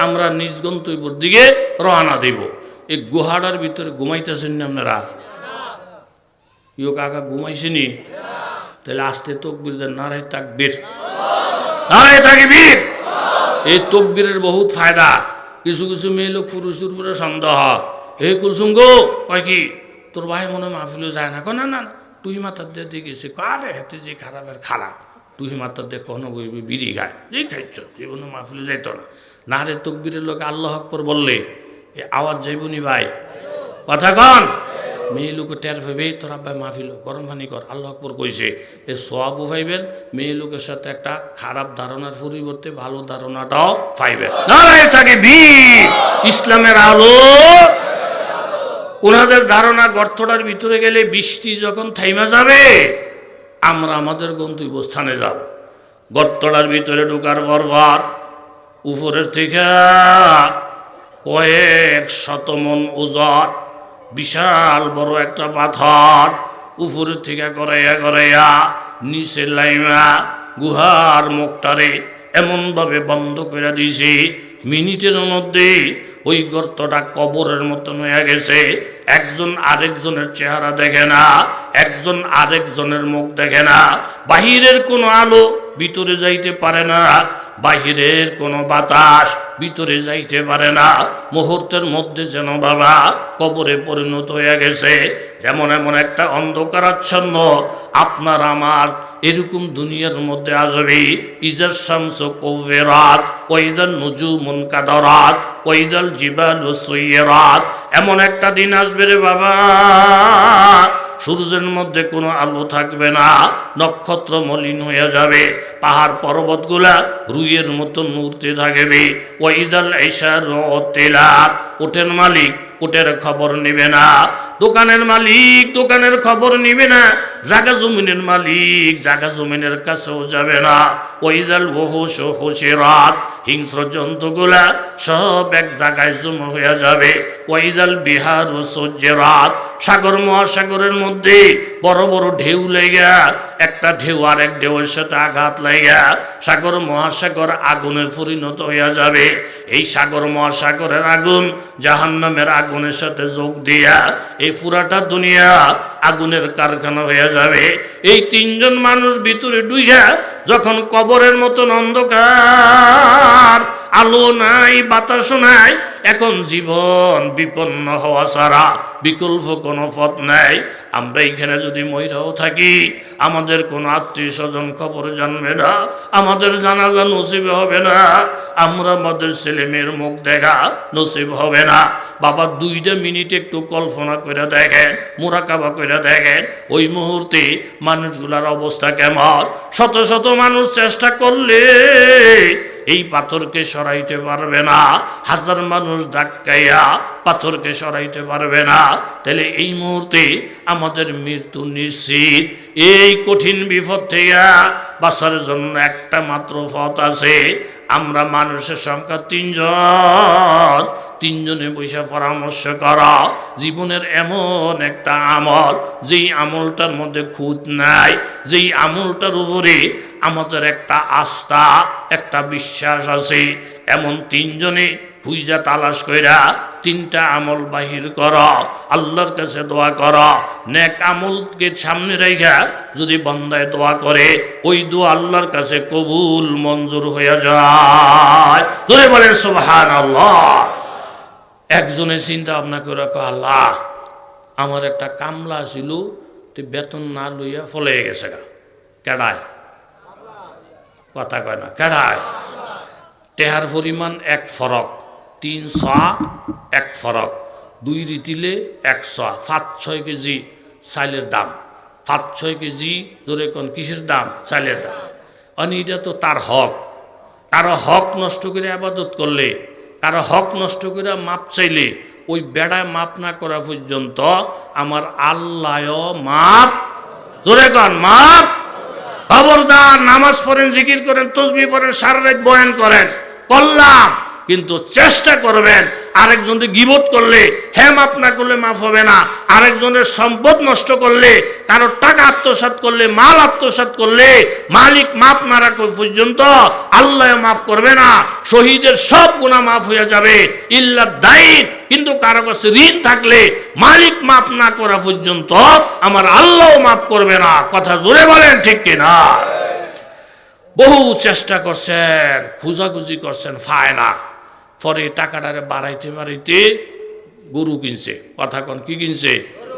Speaker 1: আমরা নিজ গন্তব্যের দিকে রওনা দেব। এই গুহাটার ভিতরে ঘুমাইতেছেন না আপনারা? ইও কাকা ঘুমাইছেনি? তাহলে আস্তে তকবীর দেন, নারায়ে তাকবীর, নারায়ে তাকবীর। এই তকবীরের বহুত ফায়দা। কিছু কিছু মেয়ে লোক পুরুষের উপরে সন্দেহ, হে কুলসুম গো, কয় কি তোর ভাই মনে মাহফিলে যায় না? না না, তুই মাথার দিয়ে দিয়ে গেছে, কারে হাতে যে খারাপের খারাপ, তুই মাথার দিয়ে কোনো বইবি বিড়ি খায়, যে খাইছ জীবনে মাহফিলে যাইত না। না রে, তকবীরের লোক আল্লাহু আকবার বললে এ আওয়াজ যাইবনি ভাই, কথা কন। মেয়ে লোকে টের পাইবে, তোর আব্বাই মাহফিল গরম পানি কর, আল্লাহু আকবার কইছে, এ সওয়াবও পাইবেন, মেয়ে লোকের সাথে একটা খারাপ ধারণার পরিবর্তে ভালো ধারণাটাও পাইবেন। নারায়ে তাকবীর। ইসলামের আলো, ওনাদের ধারণা গর্তটার ভিতরে গেলে বৃষ্টি যখন থাইমা যাবে আমরা আমাদের গন্তব্যস্থানে যাব। গর্তটার ভিতরে ঢোকার পর উপরের থেকে কয়েক শত মন ওজন বিশাল বড় একটা পাথর উপরের থেকে গড়াইয়া গড়াইয়া নিচে লাইমা গুহার মুখটারে এমনভাবে বন্ধ করে দিয়েছে, মিনিটের মধ্যে ওই গর্তটা কবরের মতন হয়ে গেছে। একজন আরেকজনের চেহারা দেখে না, একজন আরেকজনের মুখ দেখে না, বাহিরের কোনো আলো ভিতরে যাইতে পারে না, বাহিরের কোনো বাতাস ভিতরে যাইতে পারে না। মুহূর্তের মধ্যে যেন বাবা কবরে পরিণত হয়ে গেছে। যেমন এমন একটা অন্ধকারাচ্ছন্ন আপনার আমার এরকম দুনিয়ার মধ্যে আসবে। ইজার শামস কুওয়িরাত ওয়া ইজান নুজুমুন কাদারাত ওয়া ইজাল জিবালু সুয়িরাত। এমন একটা দিন আসবে রে বাবা, সূর্যের মধ্যে কোনো আলো থাকবে না, নক্ষত্র মলিন হয়ে যাবে, পাহাড় পর্বতগুলা রুইয়ের মতো নড়তে থাকবে। ওয়াইদাল ইশারু উতিলাত, উটের মালিক উটের খবর নেবে না, দোকানের মালিক দোকানের খবর নেবে না, জায়গা জমিনের মালিক জায়গা জমিনের কাছেও যাবে না। ওয়াইদাল ওহুশু হুশিরাত, হিংস্র জন্তুগুলা সব এক জায়গায় জমা হয়ে যাবে। ওয়াইদাল বিহারু সুজ্জিরাত, সাগর মহাসাগরের মধ্যে বড় বড় ঢেউ লেগা, একটা ঢেউ আরেক ঢেউয়ের সাথে আঘাত লাগা সাগর মহাসাগর আগুনে পরিণত হয়ে যাবে। এই সাগর মহাসাগরের আগুন জাহান্নামের আগুনের সাথে যোগ দিয়া এই পুরাটা দুনিয়া আগুনের কারখানা হয়ে যাবে। এই তিনজন মানুষ ভিতরে ডুইয়া যখন কবরের মতন অন্ধকার, আলো নাই বাতাস নাই, এখন জীবন বিপন্ন হওয়া ছাড়া বিকল্প কোনো পথ নাই। আমরা এইখানে যদি মহিলাও থাকি, আমাদের কোনো আত্মীয় স্বজন খবর জানবে না, আমাদের জানাজা নসিব হবে না, আমরা আমাদের ছেলে মেয়ের মুখ দেখা নসিব হবে না। বাবা 2 মিনিট একটু কল্পনা করে দেখেন, মুরাকাবা করে দেখেন, ওই মুহূর্তে মানুষগুলার অবস্থা কেমন। শত শত মানুষ চেষ্টা করলে এই পাথরকে সরাইতে পারবে না, হাজার মানুষ ধাক্কাইয়া পাথরকে সরাইতে পারবে না। তাহলে এই মুহূর্তে আমাদের মৃত্যু নিশ্চিত। এই কঠিন বিপদ থেকে বাঁচার জন্য একটা মাত্র পথ আছে। আমরা মানুষের সংখ্যা 3 জন, 3 জনে বসে পরামর্শ করা জীবনের এমন একটা আমল, যেই আমলটার মধ্যে খুঁত নাই, যেই আমলটার উপরে আমাদের একটা আস্থা একটা বিশ্বাস আছে। এমন 3 জনে খুঁজা তালাশ কইরা 3টা আমল বাহির কর, আল্লাহর কাছে দোয়া কর। নেক আমলকে সামনে রেখা যদি বান্দায় দোয়া করে, ওই দোয়া আল্লাহর কাছে কবুল মঞ্জুর হয়ে যায়। ধরে বলেন সুবহানাল্লাহ। একজনে চিন্তা ভাবনা করে কয়, আল্লাহ আমার একটা কামলা ছিল, তো বেতন না লইয়া ফলে গেছে গা। কেডায়? কথা কয় না, কেডায়? টেহার পরিমাণ 1 ফরক, 300 1 ফরক, 2 রিতিলে 100, 5-6 কেজি চাইলের দাম, 5-6 কেজি ধরে কোন কিসের দাম? চাইলের দাম। এটা তো তার হক, কারো হক নষ্ট করে আবাদত করলে, কারো হক নষ্ট করে মাপ চাইলে, ওই বেড়ায় মাপ না করা পর্যন্ত আমার আল্লাহ মাফ, ধরে কোন মাফ। খবরদার, নামাজ পড়েন, জিকির করেন, তসবিহ পড়েন, সারা রাত বয়ান করেন, করলাম, কিন্তু চেষ্টা করবেন আরেকজনকে গীবত করলে হ্যাঁ মাফ না করলে মাফ হবে না। আরেকজনের সম্পদ নষ্ট করলে, কারো টাকা আত্মসাৎ করলে, মাল আত্মসাৎ করলে, মালিক মাফ না রাখা পর্যন্ত আল্লাহ মাফ করবে না। শহীদের সব গুনাহ মাফ হয়ে যাবে ইল্লা দাইন, কিন্তু কারো কাছে ঋণ থাকলে মালিক মাফ না করা পর্যন্ত আমার আল্লাহ মাফ করবে না। কথা জোরে বলেন ঠিক কিনা? বহু চেষ্টা করছেন, খুঁজাখুঁজি করছেন, পায় না। পরে টাকাটারে বাড়াইতে বাড়াইতে গরু কিনছে। কথা কন, কি কিনছে?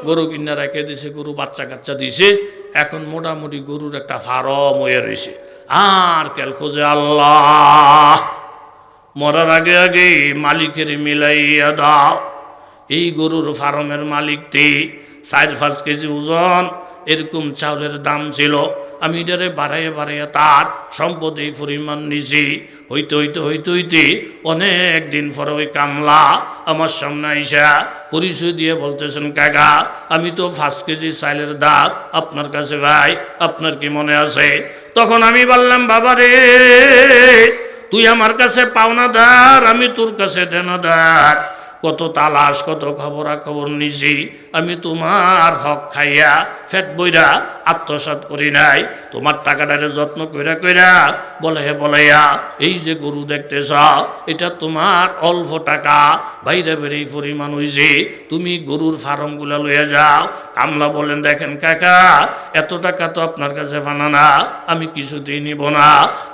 Speaker 1: গরু কিনে রেখে দিছে, গরু বাচ্চা কাচ্চা দিছে, এখন মোটামুটি গরুর একটা ফার্ম হয়ে রয়েছে। আর কেল খোঁজে আল্লাহ, মরার আগে আগে মালিকের মিলাইয়া দাও। এই গরুর ফার্মের মালিকটি 4-5 কেজি ওজন এরকম চাউলের দাম ছিল। আমি এটারে বাড়াইয়া বাড়াইয়া তার সম্পদ এই পরিমাণ নিছি। হইতে হইতে হইতে হইতে অনেক দিন পরে ওই কামলা আমার সামনে আইসা পরিচয় দিয়ে বলতেছেন, কাকা আমি তো 5 কেজি চাইলের দাম আপনার কাছে ভাই, আপনার কি মনে আছে? তখন আমি বললাম, বাবা রে, তুই আমার কাছে পাওনাদার, আমি তোর কাছে দেনাদার। কত তালাশ, কত খবরাখবর নিছি, আমি তোমার হক খাইয়া ফেট বইরা আত্মসাৎ করি নাই। তোমার টাকাটারে যত্ন কইরা কইরা বলাইয়া এই যে গরু দেখতেছ এটা তোমার অল্প টাকা বাইরে বেড়ে এই পরিমাণ হইছে, তুমি গরুর ফার্মগুলা লইয়া যাও। কামলা বলেন দেখেন কাকা এত টাকা তো আপনার কাছে ফানা না, আমি কিছুতেই নিব না,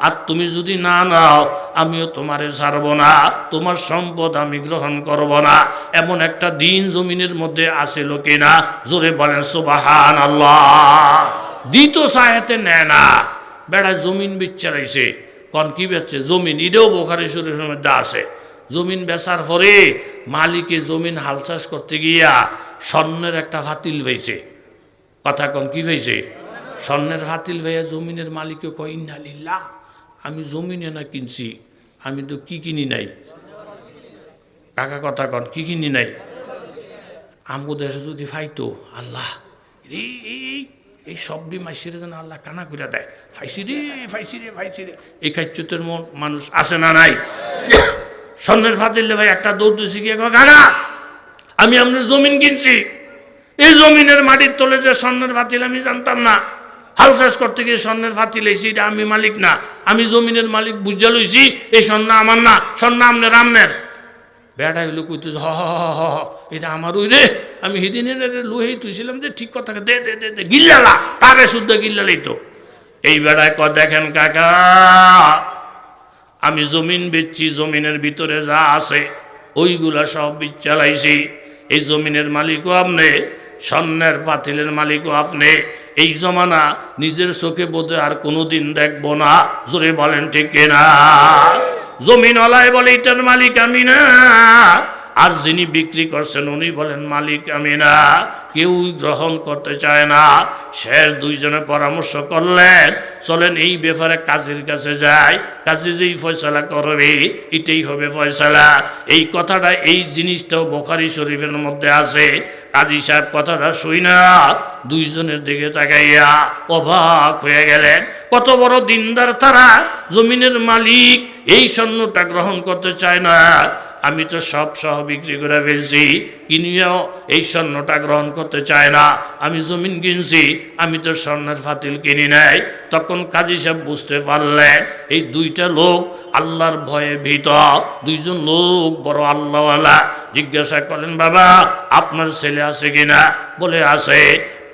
Speaker 1: আর তুমি যদি না নাও আমিও তোমারে ছাড়ব না, তোমার সম্পদ আমি গ্রহণ করব না। এমন একটা দিন জমিনের মধ্যে আসিল কিনা? জোরে বলেন সুবহানাল্লাহ। দিত সাহেতে নেয় না, বেড়া জমিন বেচারাইছে। কন কি বেচছে? জমিন। এটাও বুখারী শরীফের মধ্যে আছে। জমিন বেচার পরে মালিকে জমিন হাল চাষ করতে গিয়া স্বর্ণের একটা ফাতিল হয়েছে। কথা কন কি হয়েছে? স্বর্ণের ফাতিল ভাইয়া জমিনের মালিককে কয় ইন্না লিল্লাহ, আমি জমিনে না কিনছি, আমি তো কি কিনি নাই। কাকা কথা কন কি কিনি নাই? আমগো দেশে যদি ফাইতো আল্লাহ এই সবটি মাইসিরে যেন আল্লাহ কানা করে দেয়, ফাইসি রে ফাইসি রে ফাইসি রে। এই খাচ্যতের মানুষ আছে না নাই? স্বর্ণের ফাতিলে ভাই একটা দৌড় দিয়েছি গিয়ে কাকা আমি আপনার জমিন কিনছি, এই জমিনের মাটির তলে যে স্বর্ণের ফাতিল আমি জানতাম না, হাল চাষ করতে গিয়ে স্বর্ণের ফাতিল লইছি, এটা আমি মালিক না, আমি জমিনের মালিক বুঝা লইছি, এই স্বর্ণ আমার না, স্বর্ণ আমনের আমনের। বেড়া হইলো কইতে হ হ হ এটা আমার ওই রে, আমি হিদিনের লুহেই তুইছিলাম যে ঠিক কথা দে দে দে দে গিল্লালা, তারে শুদ্ধ গিল্লালেই তো। এই বেড়ায় দেখেন কাকা আমি জমিন বেচছি, জমিনের ভিতরে যা আছে ওইগুলা সব চালাইছি, এই জমিনের মালিকও আপনি, স্বর্ণের পাতিলের মালিকও আপনি। এই জমানা নিজের চোখে বোধে আর কোনোদিন দেখবো না। জোরে বলেন ঠিক কিনা? জমিন ওলায় বলে এটার মালিক আমি না, আর যিনি বিক্রি করছেন উনি বলেন মালিক আমি না, কেউই গ্রহণ করতে চায় না। শেষ দুইজনে পরামর্শ করলেন চলেন এই ব্যাপারে কাজীর কাছে যাই, কাজী যেই ফয়সালা করবে এটাই হবে ফয়সালা। এই কথাটা এই জিনিসটাও বুখারী শরীফের মধ্যে আছে। কাজী সাহেব কথাটা শুই না দুইজনের দিকে তাকাইয়া অবাক হয়ে গেলেন। কত বড় দিনদার তারা, জমিনের মালিক এই স্বর্ণটা গ্রহণ করতে চায় না। আমি তো সব সহ বিক্রি করে ফেলছি, কিনিয়াও এই স্বর্ণটা গ্রহণ করতে চায় না। আমি জমিন কিনছি, আমি তো স্বর্ণের ফাতিল কিনি নাই। তখন কাজী সাহেব বুঝতে পারলেন এই দুইটা লোক আল্লাহর ভয়ে ভীত, দুইজন লোক বড় আল্লাহওয়ালা। জিজ্ঞাসা করলেন বাবা আপনার ছেলে আছে কিনা? বলে আছে।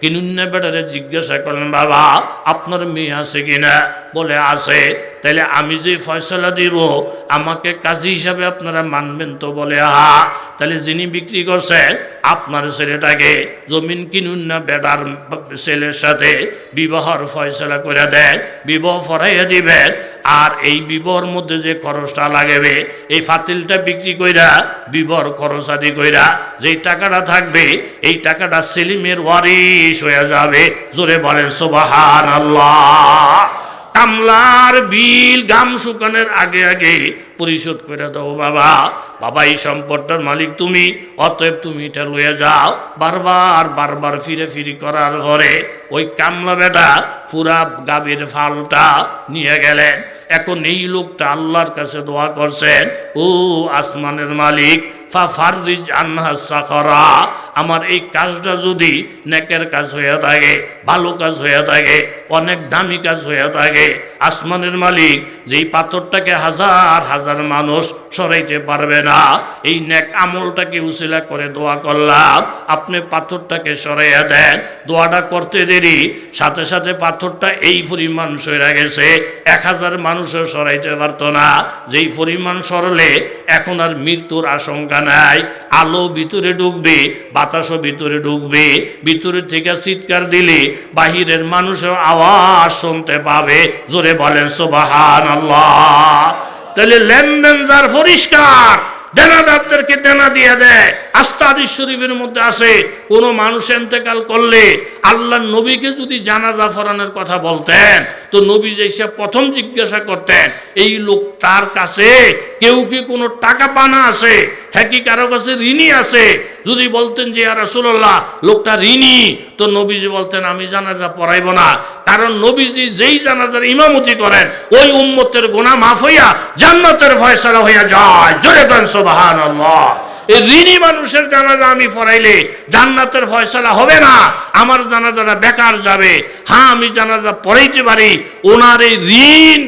Speaker 1: কিনুন না বেটারে জিজ্ঞাসা করলেন বাবা আপনার মেয়ে আছে কিনা? বলে আছে। তাহলে আমি যে ফয়সালা দিব আমাকে কাজী হিসাবে আপনারা মানবেন তো? বলে হা। তাহলে যিনি বিক্রি করছেন আপনার ছেলেটাকে জমিন কিনুন না বেটার ছেলের সাথে বিবাহর ফয়সালা করে দেন, বিবাহ ফরাইয়া দিবেন। আর এই বিবাহর মধ্যে যে খরচটা লাগবে এই ফাতিলটা বিক্রি কইরা বিবাহর খরচ আদি কইরা যেই টাকাটা থাকবে এই টাকাটা সেলিমের ওয়ারিশ হয়ে যাবে। জোরে বলেন সুবহানাল্লাহ। কামলার বিল গাম শুকানোর আগে আগে পরিশোধ করে দাও বাবা। বাবা এই সম্পদটার মালিক তুমি, অতএব তুমি এটা লইয়া যাও। বারবার ফিরে ফিরি করার পরে ওই কামলা বেটা পুরা গাভীর ফালটা নিয়ে গেলেন। এখন এই লোকটা আল্লাহর কাছে দোয়া করছেন, ও আসমানের মালিক ফাররিজ আনহা সাখরা, আমার এই কাজটা যদি নেকের কাজ হয়ে থাকে, ভালো কাজ হয়ে থাকে, অনেক দামি কাজ হয়ে থাকে, আসমানের মালিক যেই পাথরটাকে হাজার হাজার মানুষ সরাইতে পারবে না, এই নেক আমলটাকে উসিলা করে দোয়া করলাম, আপনি পাথরটাকে সরাইয়া দেন। দোয়াটা করতে দেরি সাথে সাথে পাথরটা এই পরিমাণ সরে গেছে 1000 মানুষও সরাইতে পারতো না। যেই পরিমাণ সরলে এখন আর মৃত্যুর আশঙ্কা নাই। আলো ভিতরে ঢুকবে, বাতাসও ভিতরে ঢুকবে, ভিতরে থেকে চিৎকার দিলে বাহিরের মানুষও আওয়াজ শুনতে পাবে। জোরে বলেন সুবহানাল্লাহ। তাহলে লেনদেন যার পরিষ্কার, দেনাদারদেরকে দেনা দিয়ে দেয়। আস্তাদিস শরীফের মধ্যে আছে কোন মানুষ ইন্তেকাল করলে আল্লাহর নবীকে যদি জানাজা পড়ানোর কথা বলতেন তো নবী এসে প্রথম জিজ্ঞাসা করতেন এই লোক তার কাছে কেউ কি কোনো টাকা পানা আছে, হ্যাঁ কি কারো কাছে ঋণী আছে? যদি বলতেন যে ইয়া রাসূলুল্লাহ লোকটা ঋণী, তো নবীজি বলতেন আমি জানাজা পড়াইব না। কারণ নবীজি যেই জানাজার ইমামতি করেন ওই উম্মতের গুনাহ মাফ হইয়া জান্নাতের ফয়সালা হইয়া যায়। জোরে বলেন সুবহানাল্লাহ। এই ঋণী মানুষের জানাজা আমি পড়াইলে জান্নাতের ফয়সালা হবে না, আমার জানাজাটা বেকার যাবে। হ্যাঁ, আমি জানাজা পড়াইতে পারি, ওনার এই ঋণ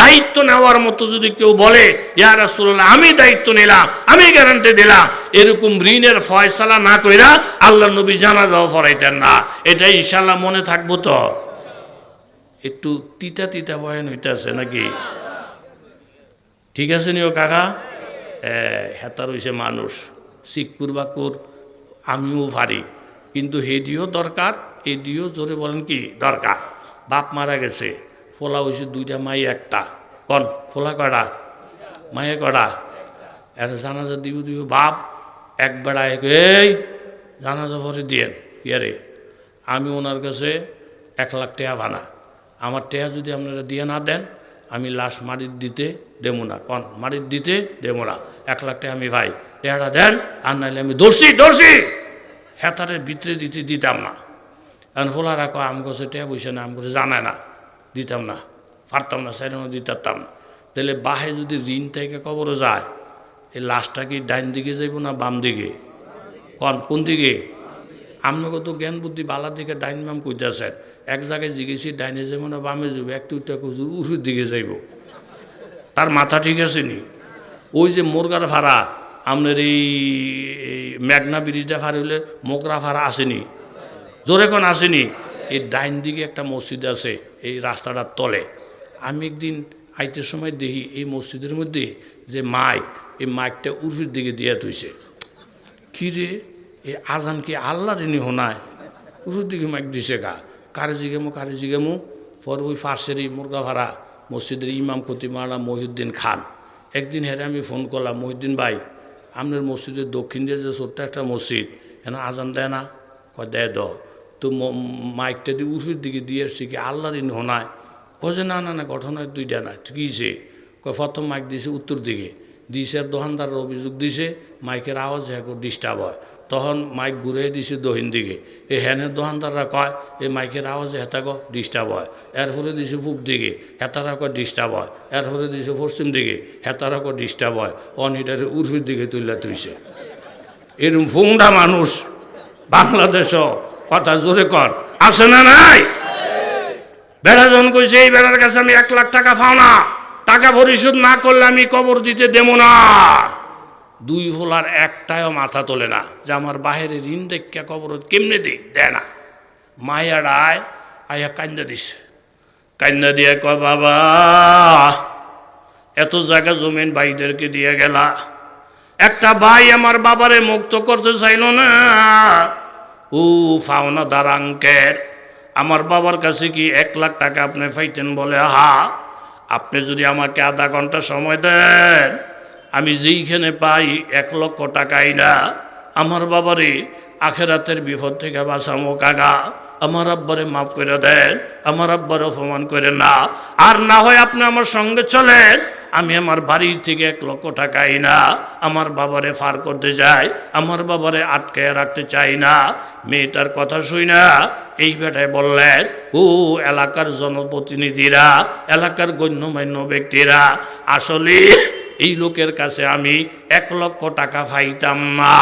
Speaker 1: দায়িত্ব নেওয়ার মতো যদি কেউ বলে ইয়া রাসূলুল্লাহ আমি দায়িত্ব নিলাম, আমি গ্যারান্টি দিলাম, এরকম ঋণের ফয়সালা না কইরা আল্লাহর নবী জানাজাও পড়াইতেন না। এটা ইনশাআল্লাহ মনে থাকবো তো। একটু তিতা তিতা বয়ান হইতেছে নাকি? ঠিক আছে নিও কাকা? হেতার হইছে মানুষ শিকপুর বাকুর, আমিও পারি, কিন্তু হেডিও দরকার, এডিও জোরে বলেন কি দরকার। বাপ মারা গেছে, ফোলা হয়েছে দুইটা, মাই একটা, কন ফোলা কটা, মায়ে কটা, একটা জানাজা দিব দিব বাপ এক বেড়া এক, এই জানাজা ভরে দিয়েন ইয়ারে, আমি ওনার কাছে 1 লাখ টাকা ভানা, আমার টাকা যদি আপনারা দিয়ে না দেন আমি লাশ মাটির দিতে দেবো না, কন মাটির দিতে দেবো না, 1 লাখ টাকা আমি ভাই টাকাটা দেন, আর নাইলে আমি দর্শি হেতারের ভিতরে দিতাম না। এখন ফোলা রাখো আমি কাছে টাকা পয়সা না, আমি কাছে জানায় না, দিতাম না, পারতাম না, সাইডে দিতাম না। তাহলে বাহে যদি ঋণ থেকে কবরে যায়, এই লাশটা কি ডাইন দিকে যাইব না বাম দিকে, কোন দিকে? আপনাকে তো জ্ঞান বুদ্ধি বালার দিকে ডাইন বাম কইতেছেন, এক জায়গায় জিজ্ঞেসি ডাইনে যাবো না বামে যাবো, একটু উঠুর দিকে যাইব, তার মাথা ঠিক আছে নি? ওই যে মোরগার ভাড়া আপনার এই মেঘনা ব্রিজটা ফার হইলে মোগরা ভাড়া আসেনি, জোরে কোন আসেনি? এই ডাইন দিকে একটা মসজিদ আছে এই রাস্তাটার তলে। আমি একদিন আইতের সময় দেখি এই মসজিদের মধ্যে যে মাইক, এই মাইকটা উর্ফির দিকে দিয়ে থইছে। কী রে, এই আজান কি আল্লাহ রেনি হোনায়? উর্ফির দিকে মাইক দিছে কারে জিগেমো পর ওই ফার্সের এই মুরগা ভাড়া মসজিদের ইমাম খতিব মাওলানা মহিউদ্দিন খান। একদিন হেরে আমি ফোন করলাম, মহিউদ্দিন ভাই আপনার মসজিদের দক্ষিণ দিয়ে যে ছোট্ট একটা মসজিদ, এনে আজান দেয় না? কয় দেয় দ, তো মাইকটা দিয়ে উর্ফির দিকে দিয়ে আসছি কি আল্লাহ রেনি হোনায়? কজে না ঘটনায় দুইটা না, কীছে? কয় প্রথম মাইক দিয়েছে উত্তর দিকে দিয়েছে, আর দোকানদারের অভিযোগ দিছে মাইকের আওয়াজ এখন ডিস্টার্ব হয়, তখন মাইক ঘুরে দিছে দক্ষিণ দিকে। এই হ্যানের দোকানদাররা কয় এই মাইকের আওয়াজে হেতাক ডিস্টার্ব হয়, এরপরে দিছে পূব দিকে, হেতারা কয় ডিস্টার্ব হয়, এরপরে দিছে পশ্চিম দিকে, হেতারা কয় ডিস্টার্ব হয়, অনহিটারে উর্ফির দিকে তুইছে। এরকম ফুংডা মানুষ বাংলাদেশও, কথা জোরে কর, আছে না নাই? বেড়া যখন কইছে এই বেড়ার কাছে আমি 1 লাখ টাকা পাও না, টাকা পরিশোধ না করলে আমি কবর দিতে দেবো না। 2 ফোলার একটাও মাথা তোলে না যে আমার বাহিরে ঋণ রেখা কবর কেমনে দেয় না। মায়াড়ায় আয়া কান্দা দিছে, কান্দা দিয়ে কয় বাবা এত জায়গা জমিন ভাইদেরকে দিয়ে গেলা, একটা ভাই আমার বাবারে মুক্ত করতে চাইল না, ও ফাওনা দারাঙ্কের আমার বাবার কাছে কি 1 লাখ টাকা আপনি পাইতেন? বলে হা, আপনি যদি আমাকে আধা ঘন্টা সময় দেন আমি যেইখানে পাই 1 লক্ষ টাকাই না আমার বাবারে আখেরাতের বিপদ থেকে বাঁচামো। কাকা আমার আব্বারে মাফ করে দেন, আমার আব্বারে অপমান করেন না, আর না হয় আপনি আমার সঙ্গে চলেন, আমি আমার বাড়ি থেকে 1 লক্ষ টাকাই না আমার বাবারে ফার করতে যাই, আমার বাবারে আটকে রাখতে চাই না। মেয়েটার কথা শুই না এই বেটায় বললেন, ও এলাকার জনপ্রতিনিধিরা, এলাকার গণ্যমান্য ব্যক্তিরা, আসলে এই লোকের কাছে আমি 1 লক্ষ টাকা পাইতাম না,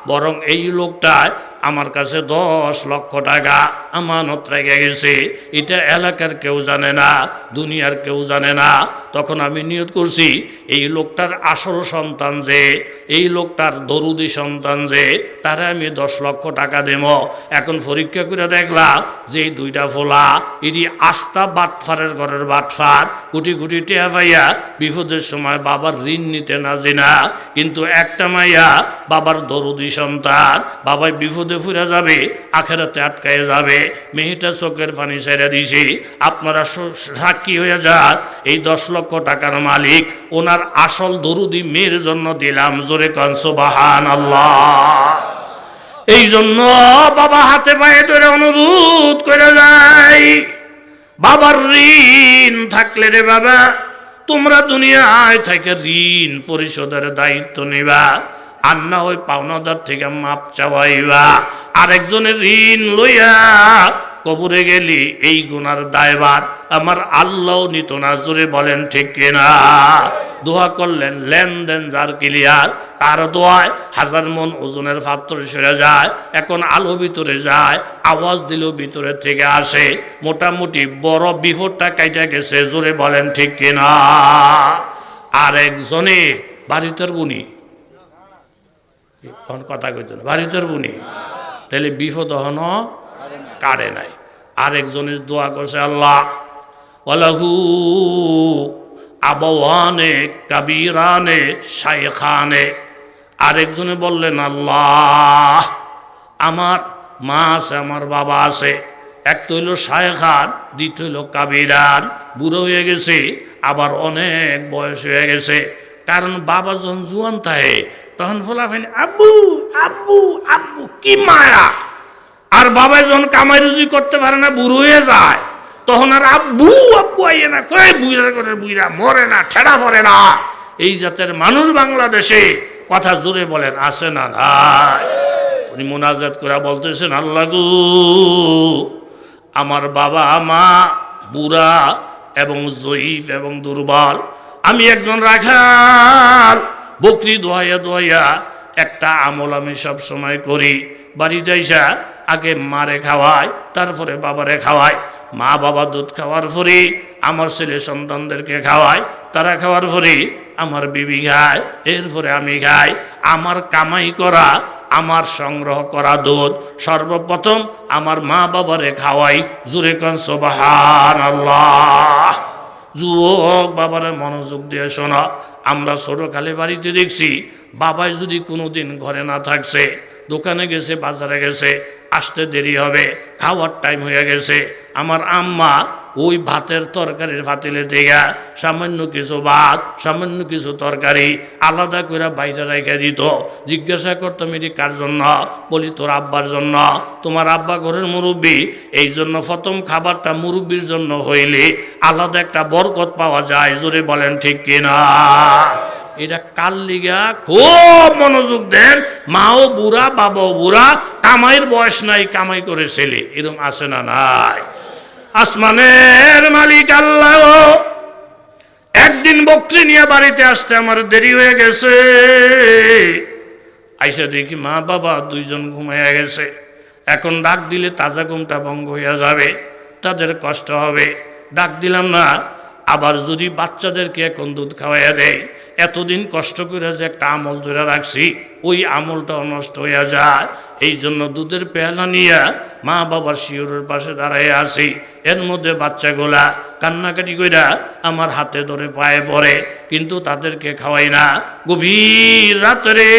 Speaker 1: বরং এই লোকটা আমার কাছে 10 লক্ষ টাকা আমানত রেখে গেছে, এটা এলাকার কেউ জানে না, দুনিয়ার কেউ জানে না। তখন আমি নিয়ত করছি এই লোকটার আসল সন্তান যে, এই লোকটার দরুদি সন্তান যে, তারা আমি 10 লক্ষ টাকা দেব। এখন পরীক্ষা করে দেখলাম যে এই 2টা ফোলা এটি আস্থা বাটফারের ঘরের বাটফার, কোটি কোটি টেয়া পাইয়া বিপদের সময় বাবার ঋণ নিতে না জেনা, কিন্তু একটা মাইয়া বাবার দরুদি সন্তান, বাবাই বিপদে ফুরে যাবে, আখেরাতে আটকায় যাবে, মেয়েটা চোখের পানি ছেড়ে দিছে। আপনারা সাক্ষী হয়ে যান, এই 10 লক্ষ টাকার মালিক ওনার আসল দরুদি মেয়ের জন্য দিলাম, জোরে কান সুবহানাল্লাহ। এই জন্য বাবা হাতে পায়ে ধরে অনুরোধ করে যাই, বাবার ঋণ থাকলে রে বাবা তোমরা দুনিয়ায় থেকে ঋণ পরিশোধের দায়িত্ব নিবা, আর না ওই পাওনাদার থেকে মাপ চাওয়াইবা। আরেকজনের ঋণ লইয়া কবরে গেলি এই গুনার দায়ভার আমার আল্লাহ নিত না, জোরে বলেন ঠিক কিনা? দোয়া করলেন, লেনদেন যার ক্লিয়ার, তার দোয়ায় 1000 মন ওজনের পাত্র সরে যায়। এখন আলো ভিতরে যায়, আওয়াজ দিলেও ভিতরে থেকে আসে। মোটামুটি বড় বিপদটা কাইটা গেছে, জোরে বলেন ঠিক কিনা। আর একজনে বাড়িতের গুণী, কথা কইত না, বাড়িতের গুণী, তাহলে বিপদ হন কারে নাই। আরেকজনের দোয়া করছে, আল্লাহ ওয়ালাহু আবাওয়ানে কাবীরানে শাইখানে। আরেকজনে বললেন, আল্লাহ আমার মা আছে, আমার বাবা আছে, এক তো হইল শাইখান, দ্বিতীয় হইল কাবীরান, বুড়ো হয়ে গেছে, আবার অনেক বয়স হয়ে গেছে। কারণ বাবা যখন জুয়ান থাকে তখন ফোলাফেন আব্বু আব্বু আব্বু, কি মায়া। আর বাবা যখন কামাই রুজি করতে পারে না, বুড়ো হয়ে যায়, তখন আর আব্বু আব্বু আইয়ে না, কই বুইরা করে বুইরা মরে না, ঠেড়া পড়ে না। এই জাতের মানুষ বাংলাদেশে, কথা জোরে বলেন আছে না নাই? উনি মুনাজাত করে বলতেছেন, আল্লাহ গো আমার বাবা মা বুড়া এবং জয়ীফ এবং দুর্বল, আমি একজন রাখাল, বকরি দোয়াইয়া দোয়াইয়া একটা আমল আমি সব সময় করি, বাড়ি যাইসা আগে মারে খাওয়াই, তারপরে বাবারে খাওয়াই। মা বাবা দুধ খাওয়ার পরে আমার ছেলে সন্তানদেরকে খাওয়াই, তারা খাওয়ার পরে আমার বিবি খায়, এরপরে আমি খাই। আমার কামাই করা, আমার সংগ্রহ করা দুধ সর্বপ্রথম আমার মা বাবারে খাওয়াই। জোরে কোন সুবহানাল্লাহ। যুবক বাবারে মনোযোগ দিয়ে শোনা, আমরা ছোটকালে বাড়িতে দেখছি, বাবাই যদি কোনোদিন ঘরে না থাকছে, দোকানে গেছে, বাজারে গেছে, আসতে দেরি হবে, খাওয়ার টাইম হয়ে গেছে, আমার আম্মা ওই ভাতের তরকারির ফাতিলে দেখা সামান্য কিছু ভাত, সামান্য কিছু তরকারি আলাদা করে বাইরে রেখে দিত। জিজ্ঞাসা করতাম এটি কার জন্য? বলি তোর আব্বার জন্য। তোমার আব্বা ঘরের মুরব্বী, এই জন্য প্রথম খাবারটা মুরব্বীর জন্য হইলে আলাদা একটা বরকত পাওয়া যায়। জোরে বলেন ঠিক কিনা? এটা কাল লিগা খুব মনোযোগ দেন। মাও বুড়া, বাবাও বুড়া, কামাইয়ের বয়স নাই, কামাই করে ছেলে, এরকম আসে না নাই? আসমানের মালিক আল্লাহ একদিন বকরি নিয়ে বাড়িতে আসতে আমার দেরি হয়ে গেছে। আইসা দেখি মা বাবা দুইজন ঘুমাইয়া গেছে। এখন ডাক দিলে তাজা ঘুমটা ভঙ্গ হইয়া যাবে, তাদের কষ্ট হবে। ডাক দিলাম না। আবার যদি বাচ্চাদেরকে এখন দুধ খাওয়াইয়া দেয়, এতদিন কষ্ট করে যে একটা আমল ধরে রাখছি, ওই আমলটাও নষ্ট হইয়া যায়। এই জন্য দুধের পেয়ালা নিয়ে মা বাবার শিওরের পাশে দাঁড়াইয়া আছি। এর মধ্যে বাচ্চাগুলা কান্নাকাটি কইরা আমার হাতে ধরে পায়ে পড়ে, কিন্তু তাদেরকে খাওয়াই না। গভীর রাত্রে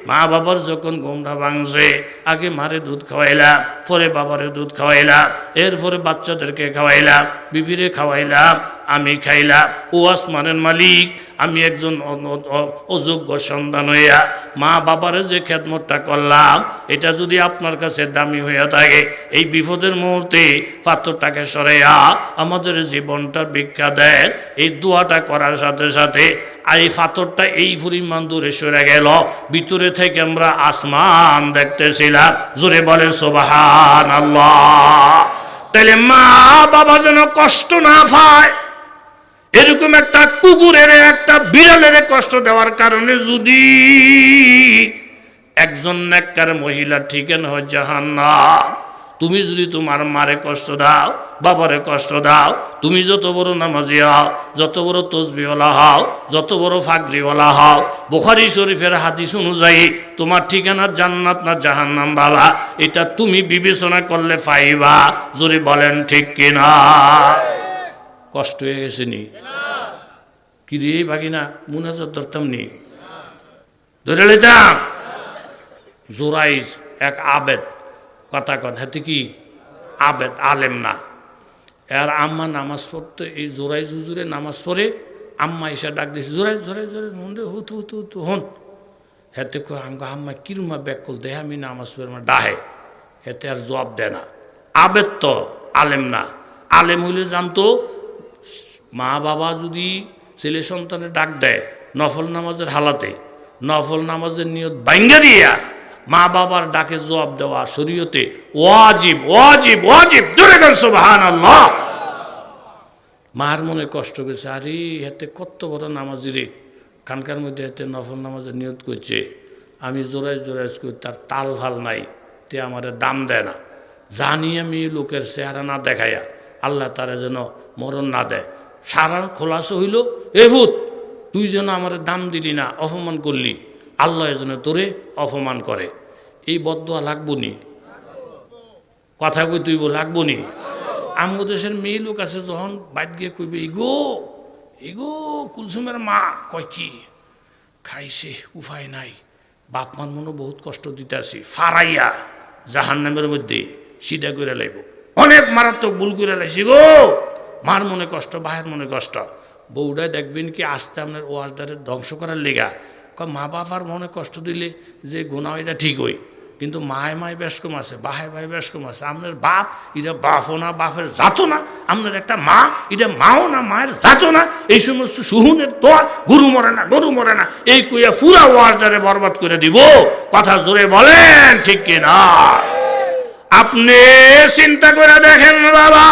Speaker 1: মা বাবার যখন ঘুমটা ভাঙছে, আগে মারে দুধ খাওয়াইলাম, পরে বাবারে দুধ খাওয়াইলাম, এরপরে বাচ্চাদেরকে খাওয়াইলাম, বিবিরে খাওয়াইলাম, আমি খাইলাম। ও আসমানের মালিক, আমি একজন অযোগ্য সন্তান হইয়া মা বাবারে যে খেদমতটা করলাম, এটা যদি আপনার কাছে দামি হইয়া থাকে, এই বিপদের মুহূর্তে পাথরটাকে সরাইয়া আমাদের জীবনটা ভিক্ষা দেন। এই দোয়াটা করার সাথে সাথে আর এই পাথরটা এই পরিমাণ দূরে সরে গেল, ভিতরে থেকে আমরা আসমান দেখতেছিলাম। জোরে বলেন সুবহানাল্লাহ। তাহলে মা বাবা যেন কষ্ট না পায়, এরকম একটা কুকুরের, একটা বিড়ালের কষ্ট দেওয়ার কারণে যদি একজন নেককার মহিলা ঠিকান হয় জাহান্নাম। তুমি যদি তোমার মারে কষ্ট দাও, বাবারে কষ্ট দাও, তুমি যত বড় নামাজি হও, যত বড় তসবিহওয়ালা হও, যত বড় ফাকরিওয়ালা হও, বুখারী শরীফের হাদিস অনুযায়ী তোমার ঠিকানা জান্নাত না জাহান্নাম বাবা, এটা তুমি বিবেচনা করলে পাইবা। জোরে বলেন ঠিক কিনা? কষ্ট হয়ে গেছে নি? কি রে ভাগিনা, মুনাজাত ধরতাম নি? ধরে লইতাম। জোরাইজ এক আবেদ, কথা কন, হাতে কি আবেদ, আলেম না। আর আম্মা নামাজ পড়তে, এই জোরাইজ হুজুরে নামাজ পড়ে, আম্মা এসে ডাক দিয়েছে, জোরাই জোরাই জোরে হন রে, হুত হুত হুত হন। হেতে কো আম্মা কিরুমা ব্যাক করল দেহে, আমি নামাজ পড়ে আমার ডাহে। হেতে আর জবাব দেয় না। আবেদ তো, আলেম না। আলেম হইলে জানতো মা বাবা যদি ছেলে সন্তানের ডাক দেয় নফল নামাজের হালাতে, নফল নামাজের নিয়ত ভাঙ্গা দিয়া মা বাবার ডাকে জবাব দেওয়া শরীয়তে ওয়াজিব, ওয়াজিব, ওয়াজিব। জোরে বল সুবহানাল্লাহ। মার মনে কষ্ট গেছে, আরে এতে কত বড় নামাজি রে, খানকার মধ্যে এতে নফল নামাজের নিয়ত করছে, আমি জোরাই জোরাই করি, তার তাল ভাল নাই, তে আমার দাম দেয় না, জানি আমি লোকের চেহারা না দেখাইয়া আল্লাহ তারা যেন মরণ না দেয়। সারা খোলাসা হইল, এ ভূত তুই যেন আমার দাম দিলি না, অপমান করলি, আল্লাহ যেন তোরে অপমান করে। এই বদদোয়া লাগবো নি? কথা কই তুই লাগবো নি? আমগো দেশের মেয়ে লোক আছে, যখন বাইট গিয়ে কইবে ইগো ইগো কুলসুমের মা, কয় কি খাইছে উপায় নাই, বাপ মার মনে বহুত কষ্ট দিতে আসি, ফারাইয়া জাহান্নামের মধ্যে সিধা করে লাইব, অনেক মারাত্মক ভুল করে লাইছি গো, মার মনে কষ্ট, ভাইয়ের মনে কষ্ট। বউডায় দেখবেন কি আসতে আপনার ওয়াজদারের ধ্বংস করার লেগা, মা বাবার মনে কষ্ট দিলে যে গোনা এটা ঠিক হই, কিন্তু মায় মায় বেশ কম আছে, বাহায় ভাই বেশ কম আছে। আপনার বাপ এটা বাপও না, বাপের জাতো না, আপনার একটা মা এটা মাও না, মায়ের জাতো না, এই সমস্ত সুহুনের তোয়া, গরু মরে না গরু মরে না, এই কইয়া পুরা ওয়াজদারে বরবাদ করে দিব। কথা জোরে বলেন ঠিক কিনা? আপনি চিন্তা করে দেখেন বাবা,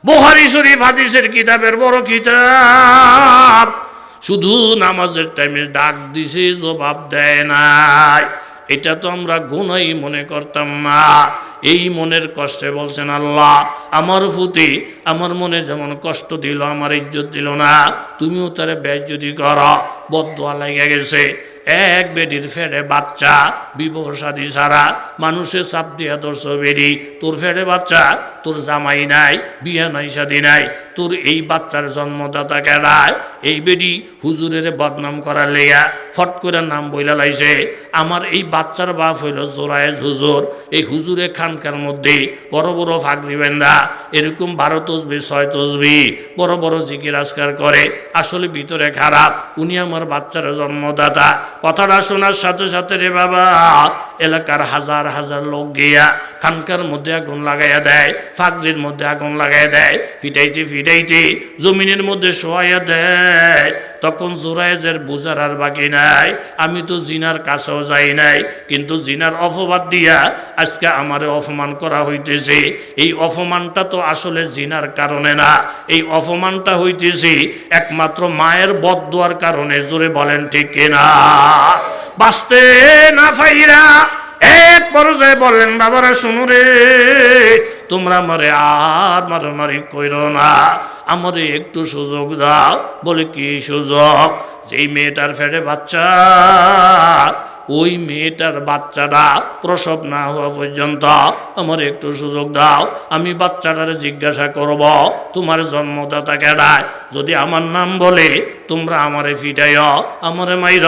Speaker 1: বুখারী শরীফ হাদিসের কিতাবের বড় কিতাব, শুধু নামাজের টাইমে ডাক দিছে, জবাব দেয় নাই। এটা তো আমরা গুনাহই মনে করতাম না, এই মনের কষ্টে বলছেন আল্লাহ আমার প্রতি, আমার মনে যেমন কষ্ট দিল, আমার ইজ্জত দিল না, তুমিও তারে বেইজ্জতি করো। বদদোয়া লেগে গেছে। এক বেডির ফেরে বাচ্চা, বিবাহ শাদী ছাড়া, মানুষে চাপ দিয়া ধরছ বেডি, তোর ফেরে বাচ্চা, তোর জামাই নাই, বিয়া নাই, শাদী নাই, তোর এই বাচ্চার জন্মদাতা কেডায়? এই বেডি হুজুরের বদনাম করার লেগা ফট করে নাম বইলা লাইছে। আমার এই বাচ্চার বাপ হইল জোরায়েজ হুজুর, এই হুজুরে খানকার মধ্যে বড় বড় ফাগরি বেন্দা, এরকম 12 তসবি 6 তসবি বড় বড় জিকির আজকার করে, আসলে ভিতরে খারাপ, উনি আমার বাচ্চার জন্মদাতা। কথাটা শোনার সাথে সাথে রে বাবা, এলাকার হাজার হাজার লোক গিয়া খানকার মধ্যে আগুন লাগাইয়া দেয়, ফাগরির মধ্যে আগুন লাগাইয়া দেয়, ফিটাইতে ফিটাইতে জমিনের মধ্যে শোয়াইয়া দেয়। তখন জোরায়েজের বুঝার আর বাকি নাই, আমি তো জিনার কাছেও যাই নাই, কিন্তু জিনার অপবাদ দিয়া আজকে আমারে অপমান করা হইতেছে। এই অপমানটা তো আসলে জিনার কারণে না, এই অপমানটা হইতেছে একমাত্র মায়ের বদদোয়ার কারণে। জোরে বলেন ঠিক কিনা? বাঁচতে না পাইরা এক পর্যায়ে বললেন, বাবারা শুনো রে, তোমরা আমারে আর মারামারি কইরো না, আমারে একটু সুযোগ দাও। বলে কি সুযোগ? যেই মেয়েটার ফেটে বাচ্চা, ওই মেয়েটার বাচ্চাটা প্রসব না হওয়া পর্যন্ত আমার একটু সুযোগ দাও, আমি বাচ্চাটারে জিজ্ঞাসা করব তোমার জন্মদাতা কেডায়। যদি আমার নাম বলে তোমরা আমারে ফিটাইও, আমারে মাইর,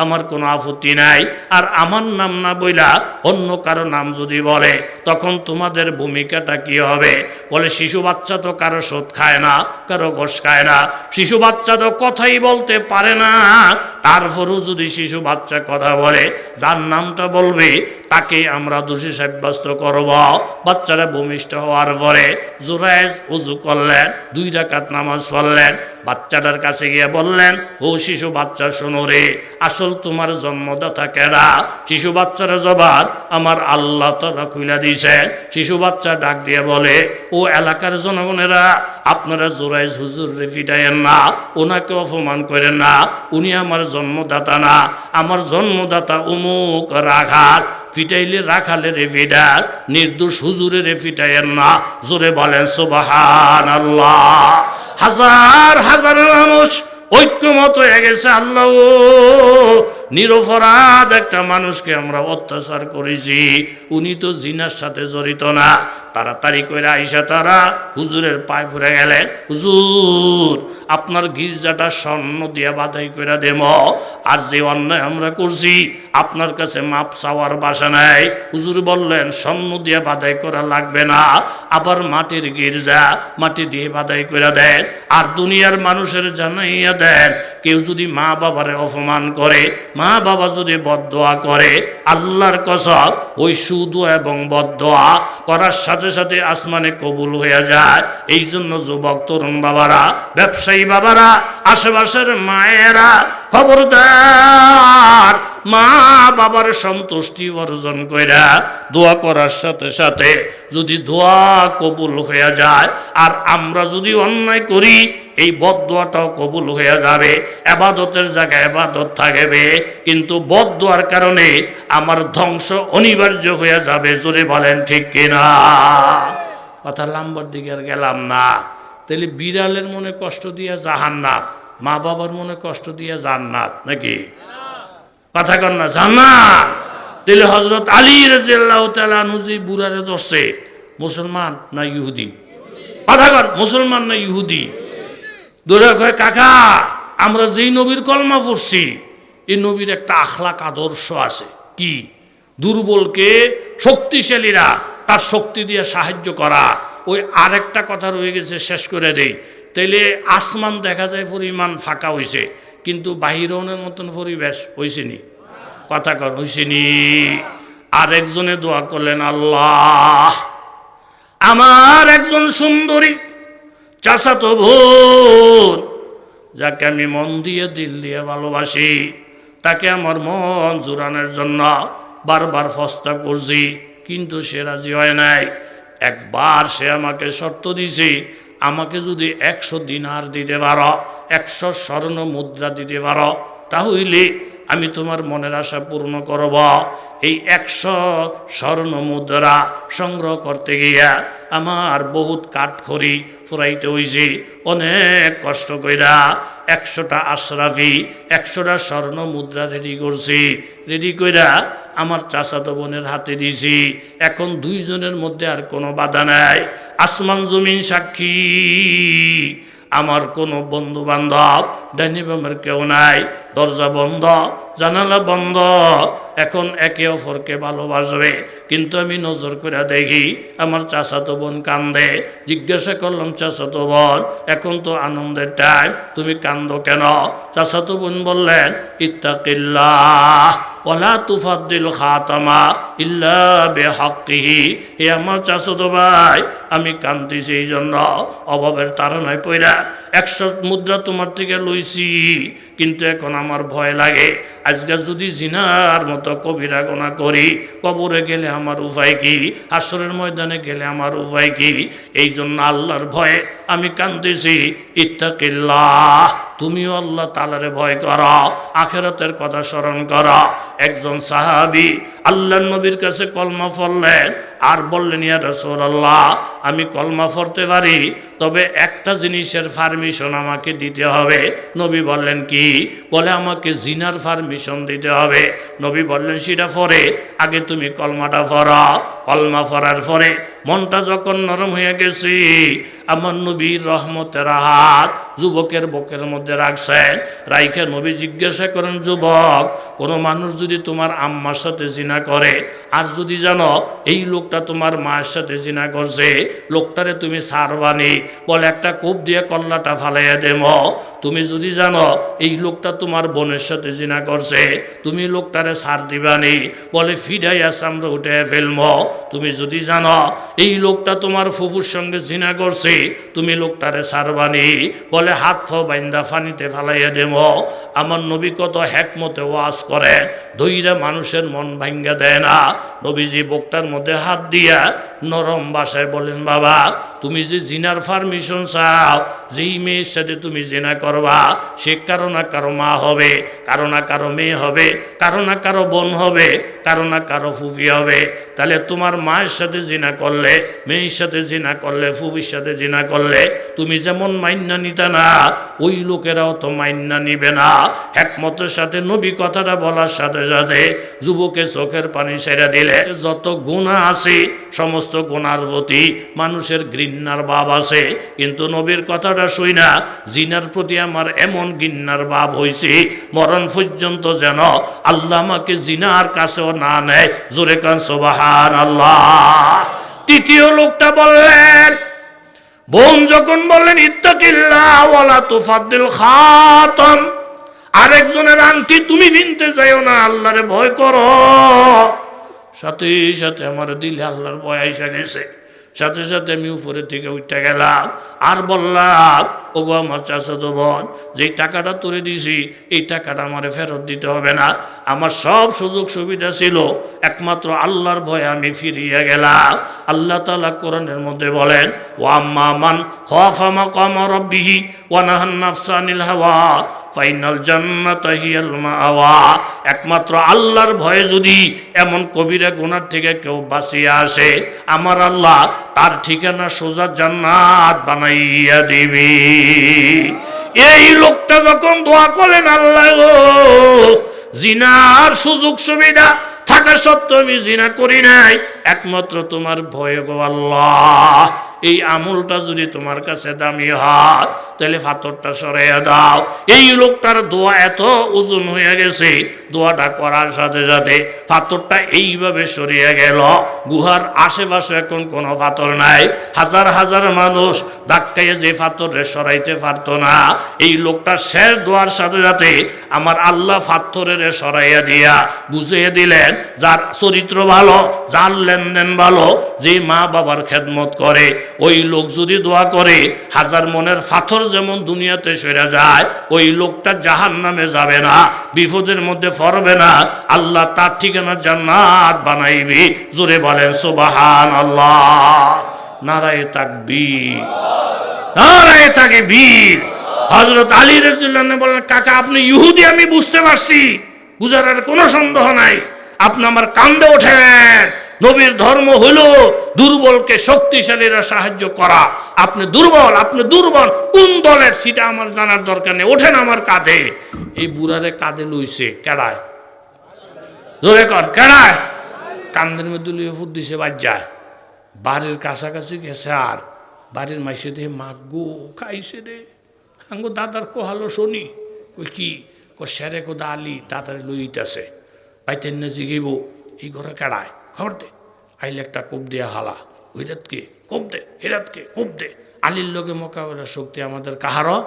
Speaker 1: আমার কোনো আপত্তি নাই। আর আমার নাম না বইলা অন্য কারো নাম যদি বলে, তখন তোমাদের ভূমিকাটা কি হবে? বলে শিশু বাচ্চা তো কারো শোধ খায় না, কারো গোশ খায় না, শিশু বাচ্চা তো কথাই বলতে পারে না, তারপরও যদি শিশু বাচ্চা কথা বলে, যার নামটা বলবে তাকে আমরা দোষী সাব্যস্ত করব। বাচ্চারা ভূমিষ্ঠ হওয়ার পরে জোরায়েজ ওযু করলেন, 2 রাকাত নামাজ পড়লেন, বাচ্চাটার কাছে গিয়ে বললেন, ও শিশু বাচ্চা শোনো রে, আসল তোমার জন্মদাতা কেডা? শিশু বাচ্চার জবাব আমার আল্লাহ তাআলা খুলে দিয়েছে। শিশু বাচ্চা ডাক দিয়ে বলে, ও এলাকার জনগণেরা, আপনারা জোরায়েজ হুজুর রে ফিটাইয়েন না, ওনাকে অপমান করেন না, উনি আমার জন্মদাতা না, আমার জন্মদাতা অমুক রাখাল। ফিটাইলে রাখালে রে ফিটার, নির্দোষ হুজুরে রে ফিটাইয়েন না। জোরে বলেন সুবহানাল্লাহ। হাজার হাজার মানুষ ঐক্যমত হয়ে গেছে, আল্লাহ নিরপরাধ একটা মানুষকে আমরা অত্যাচার করেছি, উনি তো জিনার সাথে জড়িত না। তাড়াতাড়ি করে আইসা তারা হুজুরের পায়ে পড়ে গেলেন, হুজুর আপনার গির্জাটা স্বর্ণ দিয়ে বাধাই করে দেব, আর যে অন্যায় আমরা করছি আপনার কাছে মাপ চাওয়ার বাসা নাই। হুজুর বললেন, স্বর্ণ দিয়ে বাধাই করা লাগবে না, আবার মাটির গির্জা মাটি দিয়ে বাধাই করে দেন, আর দুনিয়ার মানুষের জানাইয়া দেন, কেউ যদি মা বাবারে অপমান করে, মা বাবা যদি বদদোয়া করে, আল্লাহর কসম ওই সুদোয়া এবং বদদোয়া করার সাথে সাথে আসমানে কবুল হয়ে যায়। এই জন্য যুবক তরুণ বাবারা, ব্যবসায়ী বাবারা, আশেপাশের মায়েরা, খবরদার, মা বাবার সন্তুষ্টি অর্জন কইরা দোয়া করার সাথে সাথে যদি দোয়া কবুল হয়ে যায়, আর আমরা যদি অন্যায় করি এই বদদোয়াটাও কবুল হয়ে যাবে। ইবাদতের জায়গায় ইবাদত থাকবে, কিন্তু বদদোয়ার কারণে আমার ধ্বংস অনিবার্য হয়ে যাবে। জোরে বলেন ঠিক কিনা? কথা লম্বার দিকে আর গেলাম না। তাহলে বিড়ালের মনে কষ্ট দিয়ে জাহান্নাত, মা বাবার মনে কষ্ট দিয়ে জান্নাত নাকি? কথা কন না, জান্নাত। তাহলে হযরত আলী রাদিয়াল্লাহু তাআলা আনহু যে বুড়ারে ধরছে, মুসলমান না ইহুদি? কথা কন, মুসলমান না ইহুদি? দৌড়া কয়, কাকা আমরা যেই নবীর কলমা পড়ছি এই নবীর একটা আখলাক আদর্শ আছে। কি? দুর্বলকে শক্তিশালীরা তার শক্তি দিয়ে সাহায্য করা। ওই আরেকটা কথা রয়ে গেছে, শেষ করে দেই। তাইলে আসমান দেখা যায় পরিমাণ ফাঁকা হয়েছে, কিন্তু বাহিরনের মতন পরিবেশ হয়েছে নি? কথা কর, হয়েছে নি? আরেকজনে দোয়া করলেন, আল্লাহ আমার একজন সুন্দরী চাচাতো বোন, যাকে আমি মন দিয়ে দিল দিয়ে ভালোবাসি, তাকে আমার মন জোরানোর জন্য বারবার প্রস্তাব করছি, কিন্তু সে রাজি হয় নাই। একবার সে আমাকে শর্ত দিছে, আমাকে যদি 100 দিনার দিতে পারো, 100 স্বর্ণ মুদ্রা দিতে পারো, তাহলে আমি তোমার মনের আশা পূর্ণ করব। এই 100 স্বর্ণ মুদ্রা সংগ্রহ করতে গিয়া আমার বহুত কাঠখড়ি ফুরাইতে হইছে, অনেক কষ্ট কইরা 100টা আশরাফি 100টা স্বর্ণ মুদ্রা রেডি করছি। রেডি কইরা আমার চাচাতো বোনের হাতে দিছি। এখন দুইজনের মধ্যে আর কোনো বাধা নাই, আসমান জমিন সাক্ষী। আমার কোনো বন্ধু বান্ধব ডাইনি বামের কেউ নাই, দরজা বন্ধ, জানালা বন্ধ। এখন একে অপরকে ভালোবাসবে, কিন্তু আমি নজর করে দেখি আমার চাচাতো বোন কান্দে। জিজ্ঞাসা করলাম, চাচাতো বোন এখন তো আনন্দের টাইম, তুমি কান্দো কেন? চাচাতো বোন বললেন, ইত্তাকিল্লাহ ওয়ালা তুফাদ্দিল খাতামা ইল্লা বিহাক্কিহি। হে আমার চাচাতো ভাই, আমি কান্দিছি এই জন্য অভাবের তাড়নায় পইরা 100 মুদ্রা তোমার থেকে লইছি, কিন্তু এখন আমার ভয় লাগে। আজকে যদি জিনার মতো কবিরা গুনাহ করি, কবরে গেলে আমার উপায় কি? হাসরের ময়দানে গেলে আমার উপায় কি? এই জন্য আল্লাহর ভয়ে আমি কান্দিছি। ইত্তাকিল্লাহ, তুমিও আল্লাহ তাআলারে ভয় করো, আখিরাতের কথা স্মরণ করো। একজন সাহাবী আল্লাহর নবীর কাছে কলমা পড়লেন, আর বললেন, ইয়া রাসূলুল্লাহ আমি কলমা পড়তে পারি, তবে একটা জিনিসের পারমিশন আমাকে দিতে হবে। নবী বললেন, কি? বলে, আমাকে জিনার পারমিশন দিতে হবে। নবী বললেন, সেটা পরে আগে তুমি কলমাটা পড়ো। কলমা পড়ার পরে মনটা যখন নরম হয়ে গেছি, আমার নবীর রহমতের হাত যুবকের বুকের মধ্যে রাখছেন। রাইখে নবী জিজ্ঞাসা করেন, যুবক, কোনো মানুষ যদি তোমার আম্মার সাথে জিনা করে, আর যদি জানো এই লোকটা তোমার মায়ের সাথে জিনা করছে, লোকটারে তুমি ছাড়বানি? বলে, একটা কোপ দিয়ে কল্লাটা ফালাইয়া দেব। তুমি যদি জানো এই লোকটা তোমার বোনের সাথে জিনা করছে, তুমি লোকটারে ছাড় দিবানি? বলে, ফিডাইয়া চামড়া উঠে ফেলবো। তুমি যদি জানো এই লোকটা তোমার ফুফুর সঙ্গে জিনা করছে, তুমি লোকটারে ছাড়বানি? বলে, হাত ফ বাইন্দা ফানিতে ফালাইয়া দেব। আমার নবী কত হেকমতে ওয়াজ করে, ধৈর্য মানুষের মন ভাঙ্গা দেয় না। নবীজি বুকটার মধ্যে হাত দিয়া নরম ভাষায় বলেন, বাবা তুমি যে জিনার পারমিশন চাও, যেই মেয়ের সাথে তুমি জিনা করবা, সে কারো না কারো মা হবে, কারো না কারো মেয়ে হবে, কারো না কারো বোন হবে, কারো না কারো ফুফি হবে। তাহলে তোমার মায়ের সাথে জিনা করলে, মেয়ের সাথে জিনা করলে, ফুফির সাথে জিনা করলে তুমি যেমন মাইন্না নিতে না, ওই লোকেরাও তো মাইন্না নিবে না। একমতের সাথে নবী কথাটা বলার সাথে সাথে যুবকের চোখের পানি ছেড়ে দিলে। যত গুনাহ আছে সমস্ত গুনার প্রতি মানুষের ঘৃণার ভাব আছে, কিন্তু নবীর কথাটা শুই না জিনার প্রতি আমার এমন ঘৃণার ভাব হয়েছে, মরণ পর্যন্ত যেন আল্লাহ আমাকে জিনার কাছেও না নেয়। জোরে কান সুবহানাল্লাহ। তৃতীয় লোকটা বললেন, বোন যখন বললেন, ইত্তাকিল্লাহ ওয়ালা তুফাদ্দিল খাতাম, আরেকজনের আংটি তুমি কিনতে চাইও না, আল্লাহরে ভয় করো। সাথে সাথে আমার দিলে আল্লাহর ভয় আইসা গেছে। সাথে সাথে আমি উপরে থেকে উঠে গেলাম আর বললাম, ওগো আমার চাচাতো বোন, যেই টাকাটা তুলে দিছি এই টাকাটা আমারে ফেরত দিতে হবে না। আমার সব সুযোগ সুবিধা ছিল, একমাত্র আল্লাহর ভয়ে আমি ফিরিয়ে গেলাম। আল্লাহ তাআলা কোরআনের মধ্যে বলেন, ওয়া আম্মা মান খাফা মাকামা রাব্বিহি ওয়া নাহান নাফসা আনিল হাওয়া ফাইনাল জান্নাতা হিয়াল মাওয়া। একমাত্র আল্লাহর ভয়ে যদি এমন কবিরা গুনাহ থেকে কেউ বাঁচিয়ে আসে, আমার আল্লাহ তার ঠিকানা সোজা জান্নাত বানাইয়া দিবে। এই লোকটা যখন দোয়া করেন, আল্লাহ গো, জিনার সুযোগ সুবিধা থাকা সত্ত্বেও আমি জিনা করি নাই, একমাত্র তোমার ভয়ে গো আল্লাহ। এই আমলটা যদি তোমার কাছে দামি হয় তাহলে পাথরটা সরাইয়া দাও। এই লোকটার দোয়া এত ওজন হয়ে গেছে, দোয়াটা করার সাথে সাথে পাথরটা এইভাবে সরিয়ে গেল। গুহার আশেপাশে এখন কোনো পাথর নাই। হাজার হাজার মানুষ ধাক্কাইয়ে যে পাথরে সরাইতে পারত না, এই লোকটার শেষ দোয়ার সাথে সাথে আমার আল্লাহ পাথরের সরাইয়া দিয়া বুঝিয়ে দিলেন, যার চরিত্র ভালো, যার লেনদেন ভালো, যে মা বাবার খেদমত করে, ওই লোক যদি দোয়া করে হাজার মনের পাথর যেমন দুনিয়াতে সরে যায়, ওই লোকটা জাহান্নামে যাবে না, বিপদের মধ্যে পড়বে না, আল্লাহ তার ঠিকানা জান্নাত বানাইবে। জোরে বলেন সুবহানাল্লাহ। নারায়ে তাকবীর, নারায়ে তাকবীর। হযরত আলী রাদিয়াল্লাহু আনহু বলেন, কাকা আপনি ইহুদি আমি বুঝতে পারছি, বুঝার আর কোনো সন্দেহ নাই, আপনি আমার কান্দে ওঠেন। নবীর ধর্ম হলো দুর্বলকে শক্তিশালীরা সাহায্য করা। আপনি দুর্বল, আপনি দুর্বল, কোন দলের সেটা আমার জানার দরকার নেই, ওঠেন আমার কাঁধে। এই বুড়ারে কাঁধে লইছে কেড়ায়, জোরে কর কেড়ায়, কান্দের মধ্যে লইয়ে ফুট দিছে, বাজ যায়। বাড়ির কাছাকাছি গেছে, আর বাড়ির মাইসে দিয়ে মাগো খাইছে রে। আঙ্গো দাদার কোহালো শুনি, ওই কি সেরে কোদা আলী দাদারে লইতেছে, পাইতেন না জিগিব এই ঘরে কেড়ায়, খবর দে, আইলে একটা কোপ দেয়া হালা, ওই রাতকে কোপ দে, হেরাতকে কোপ দে। আলীর লোকে মোকাবেলার শক্তি আমাদের কাহারও,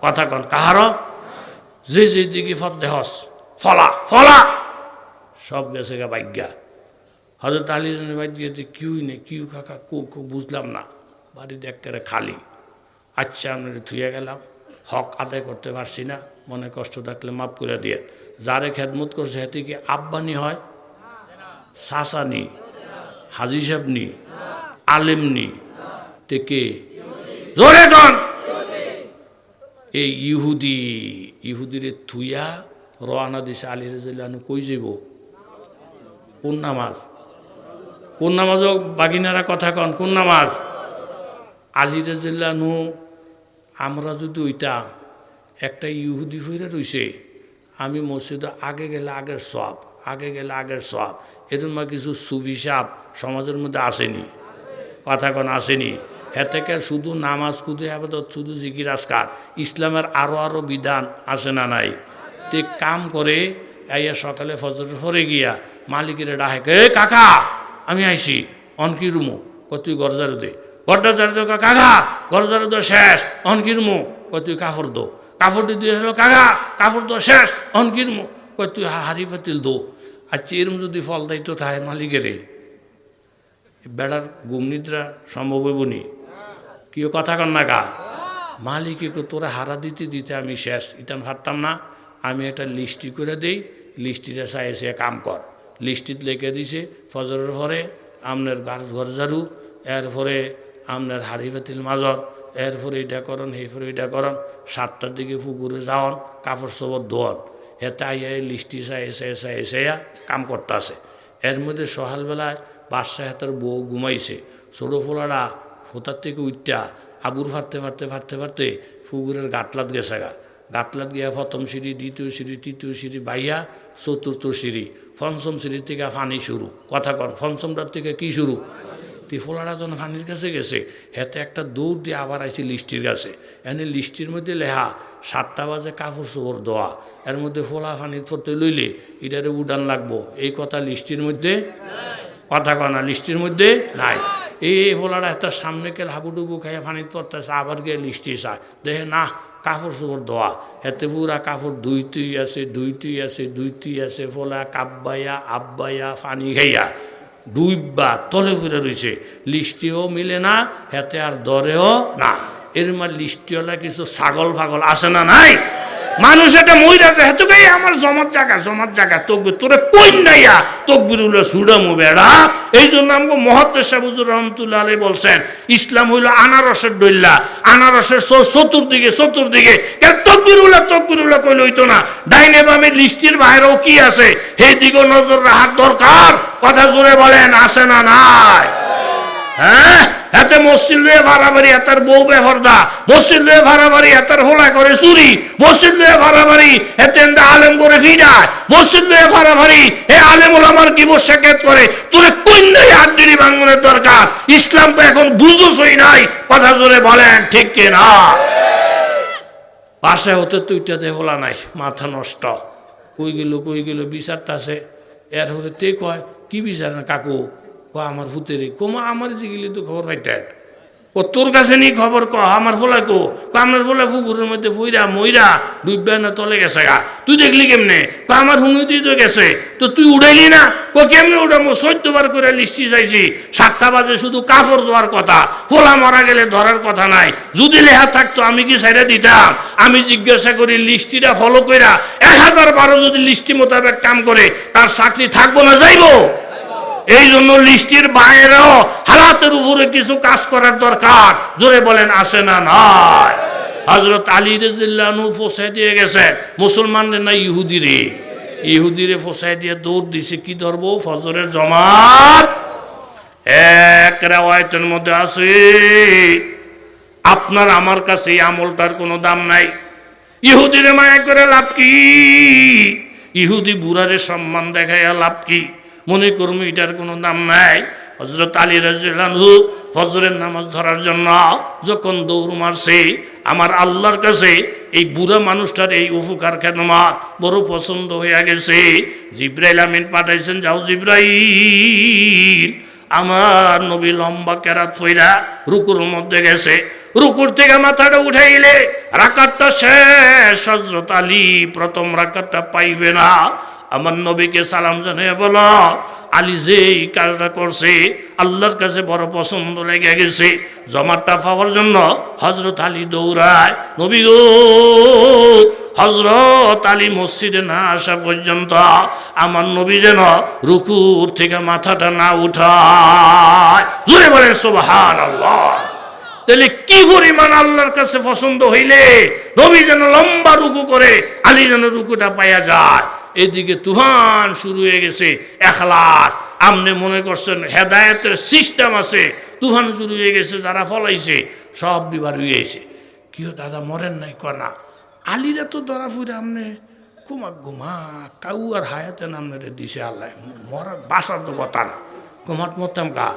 Speaker 1: কথা কন কাহারও। যে যে দিকে ফত দেহস ফলা ফলা সব গেছে গা বাইজ্ঞা। হযরত আলী বাইক গিয়ে কিউই নেই, কিউ কাকা বুঝলাম না, বাড়িতে একেবারে খালি। আচ্ছা আপনার থুয়ে গেলাম, হক আদায় করতে পারছি না, মনে কষ্ট থাকলে মাফ করে দিয়ে। যারে খেদমত করছে হেতে কি আব্বানি হয়, সাসানি, হাজি সাহেবনি, আলেমনি, তে জোরে কন। এই ইহুদিরে থুইয়া রওনা দিছে আলী রাদিয়াল্লাহু আনহু। কই যাইব? কোন নামাজ? কোন নামাজ? বাগিনারা কথা কন, কোন নামাজ? আলী রাদিয়াল্লাহু আনহু আমরা যদি ওইটা একটা ইহুদি ফিরে রইছে, আমি মসজিদে আগে গেলে আগের সব, আগে গেলে আগের সব, এরকম কিছু সুবিশাপ সমাজের মধ্যে আসেনি, কথা কোন আসেনি। হ্যাঁ থেকে শুধু নামাজ, শুধু আবাদত, শুধু জিকির আজকার, ইসলামের আরো বিধান আসে না নাই? তে কাম করে আইয়া সকালে ফজরের পরে গিয়া মালিকের ডাকে, এ কাকা আমি আইছি, অনকি রুমু, তুই গরজারু দে, গরটা জারু দে, কাকা গরজারু দে শেষ, অনকি রুমু, তুই কাপড় দো, কাপড় দিয়ে আসলো, কাকা কাপড় দো শেষ, অনকি রুমু, তুই হাড়ি পাতিল দো। আচ্ছা এরম যদি ফল দায়িত্ব থাকে মালিকেরে, বেড়ার গুমনিদ্রা সম্ভব হইব নি? কেউ কথা কন না কা? মালিকে তোরা হারা দিতে দিতে আমি শেষ, এটা হারতাম না, আমি একটা লিস্টি করে দেই, লিস্টিটা চাই এসে কাম কর। লিস্টিত লেখে দিছে ফজরের পরে আপনার ঘর ঝাড়ু, এরপরে আপনার হাড়ি পাতিল মাজর, এরপরে এটা করন, এরপরে এটা করন, 7টার দিকে পুকুরে যাওয়ান, কাপড় চোপড় ধোয়ান। হেতে আইয়া লিস্টি চাই এসে কাম করতে আসে। এর মধ্যে সকালবেলায় বাদশাহ হাতের বউ ঘুমাইছে, ছোটো ফোলারা হোতার থেকে উঠটা আবুর ফাটতে পুকুরের গাটলাত গেছে গা। গাটলাত গিয়া প্রথম সিঁড়ি, দ্বিতীয় সিঁড়ি, তৃতীয় সিঁড়ি বাইয়া চতুর্থ সিঁড়ি, পঞ্চম সিঁড়ির থেকে পানি শুরু, কথা কন পঞ্চমটার থেকে কি শুরু? ফোলারা যখন পানির কাছে গেছে, হেতে একটা দৌড় দিয়ে আবার আইছে লিস্টির কাছে। এনে লিস্টির মধ্যে লেখা 7টা বাজে কাপড় চোপড় ধোয়া, এর মধ্যে ফোলা পানির পড়তে লইলে এটারে উডান লাগবো, এই কথা লিস্টির মধ্যে, কথা কনা লিস্টির মধ্যে নাই। এই ফোলারা একটা সামনে কে হাবুডুবু খাইয়া পানির পড়তেছে, আবার গিয়ে লিস্টি চায়, দেখে না কাপড় চোপড় ধোয়া, এতে পুরা কাপড় দুইটি আছে, ফোলা কাব্বাইয়া আব্বাইয়া পানি খাইয়া ডুইবা তলে ফিরে রয়েছে, লিস্টিও মিলে না, হেতে আর দরেও না। এর মা লিস্টিওয়ালা কিছু ছাগল ফাগল আসে না নাই? মানুষ এটা মইরা যায় হেতু গাই আমার জমাত জায়গা তকবির তোরে কই নাইয়া তকবির উল্লা সুডামু বেড়া। এই জন্য আমাকে মহাত্মা সাহুজুর রহমতুল্লাহ আলাইহি বলছেন ইসলাম হইল আনারসের ডইল্লা, আনারসের চতুর্দিকে তকবির উল্লা কইলে হইতো না। ডাইনে বামে লিস্টির বাইরেও কি আছে সেই দিকে নজর রাখার দরকার। কথা জোরে বলেন আছে না নাই? হ্যাঁ, এতে মসজিদ লয়ে ভাড়াবাড়ি, এতার বউ বেহরদা, মসজিদ লয়ে ভাড়াবাড়ি, এতার হোলা করে চুরি, মসজিদ লয়ে ভাড়াবাড়ি, এতে আলেম করে ফিরায়, মসজিদ লয়ে ভাড়াবাড়ি, এ আলেম ওলামার কি বসাকেত করে। তোরে কন্যাই আড্ডিরি ভাঙনের দরকার। ইসলাম তো এখন বুঝোসই নাই। কথা জোরে বলেন ঠিক কিনা? পাশে হতে তুইটাতে হোলা নাই, মাথা নষ্ট। কই গেল বিচারটা আছে। এরপরে তে কয় কি বিচার না কাকু? আমার ভূতের কোমা আমার যে গেলি তো খবর পাইতেন। ও তোর কাছে নি খবর ক আমার ফোলা কো আমার ফোলা পুকুরের মধ্যে ফুইরা মইরা ডুববে না তলে গেছে গা। তুই দেখলি কেমনে? আমার হুঙি দিয়ে তো গেছে, তো তুই উড়াইলি না? কেমনে উঠামো? 14 বার করে লিস্টি চাইছি। 7টা বাজে শুধু কাপড় ধোয়ার কথা, ফোলা মারা গেলে ধরার কথা নাই। যদি লেখা থাকতো আমি কি সাইডে দিতাম? আমি জিজ্ঞাসা করি লিস্টিটা ফলো কইরা 1012 যদি লিস্টি মোতাবেক কাম করে তার চাকরি থাকবো না যাইবো? এই জন্য লিস্টির বাইরেও হালাতের উপরে কিছু কাজ করার দরকার। জোরে বলেন আছে না নাই? হযরত আলী রাদিয়াল্লাহু আনহু ফসাই দিয়ে গেছে মুসলমানদের না ইহুদিরে ফসাই দিয়ে দৌড় দিছে। কি ধরবো? ফজরের জামাত। এক riwayতের মধ্যে আছে আপনার আমার কাছে এই আমলটার কোনো দাম নাই। ইহুদিরে মায়া করে লাভ কি? ইহুদি বুড়ারে সম্মান দেখাইয়া লাভ কি? মনে করবো এটার কোনো দাম নাই। হযরত আলী রাদিয়াল্লাহু আনহু ফজরের নামাজ ধরার জন্য যখন দৌড় মারছে, আমার আল্লাহর কাছে এই বুড়া মানুষটার এই উপকার খেদমত বড় পছন্দ হয়ে গেছে। জিবরাইল আমিন পাঠাইছেন, যাও জিবরাইল, আমার নবী লম্বা কেরাত ফইরা রুকুর মধ্যে গেছে, রুকুর থেকে মাথাটা উঠাইলে রাকাতটা শেষ। হযরত আলী প্রথম রাকাতটা পাইবে না। আমার নবীকে সালাম জানিয়ে বলো আলী যে এই কাজটা করছে আল্লাহর কাছে বড় পছন্দ লেগে গেছে। জমাতটা পাওয়ার জন্য হযরত আলী দৌড়ায়। নবী গো, হযরত আলী মসজিদে না আসা পর্যন্ত আমার নবী যেন রুকুর থেকে মাথাটা না উঠায়। জোরে বলেন সুবহানাল্লাহ। তাহলে কি পরিমাণ আল্লাহর কাছে পছন্দ হইলে নবী যেন লম্বা রুকু করে, আলী যেন রুকুটা পাইয়া যায়। এদিকে তুফান শুরু হয়ে গেছে। ইখলাস, আপনি মনে করছেন হেদায়েতের সিস্টেম আছে, তুফান শুরু হয়ে গেছে। যারা ফলাইছে সব বিবার হয়ে গেছে। কি দাদা মরেন নাই? কনা আলীরা তো ধরা ফুরে আপনি ঘুমা কাউ আর হায়াতে নামনে দিছে আল্লাহ, মরার বাসার তো কথা না। কুমার মরতাম গা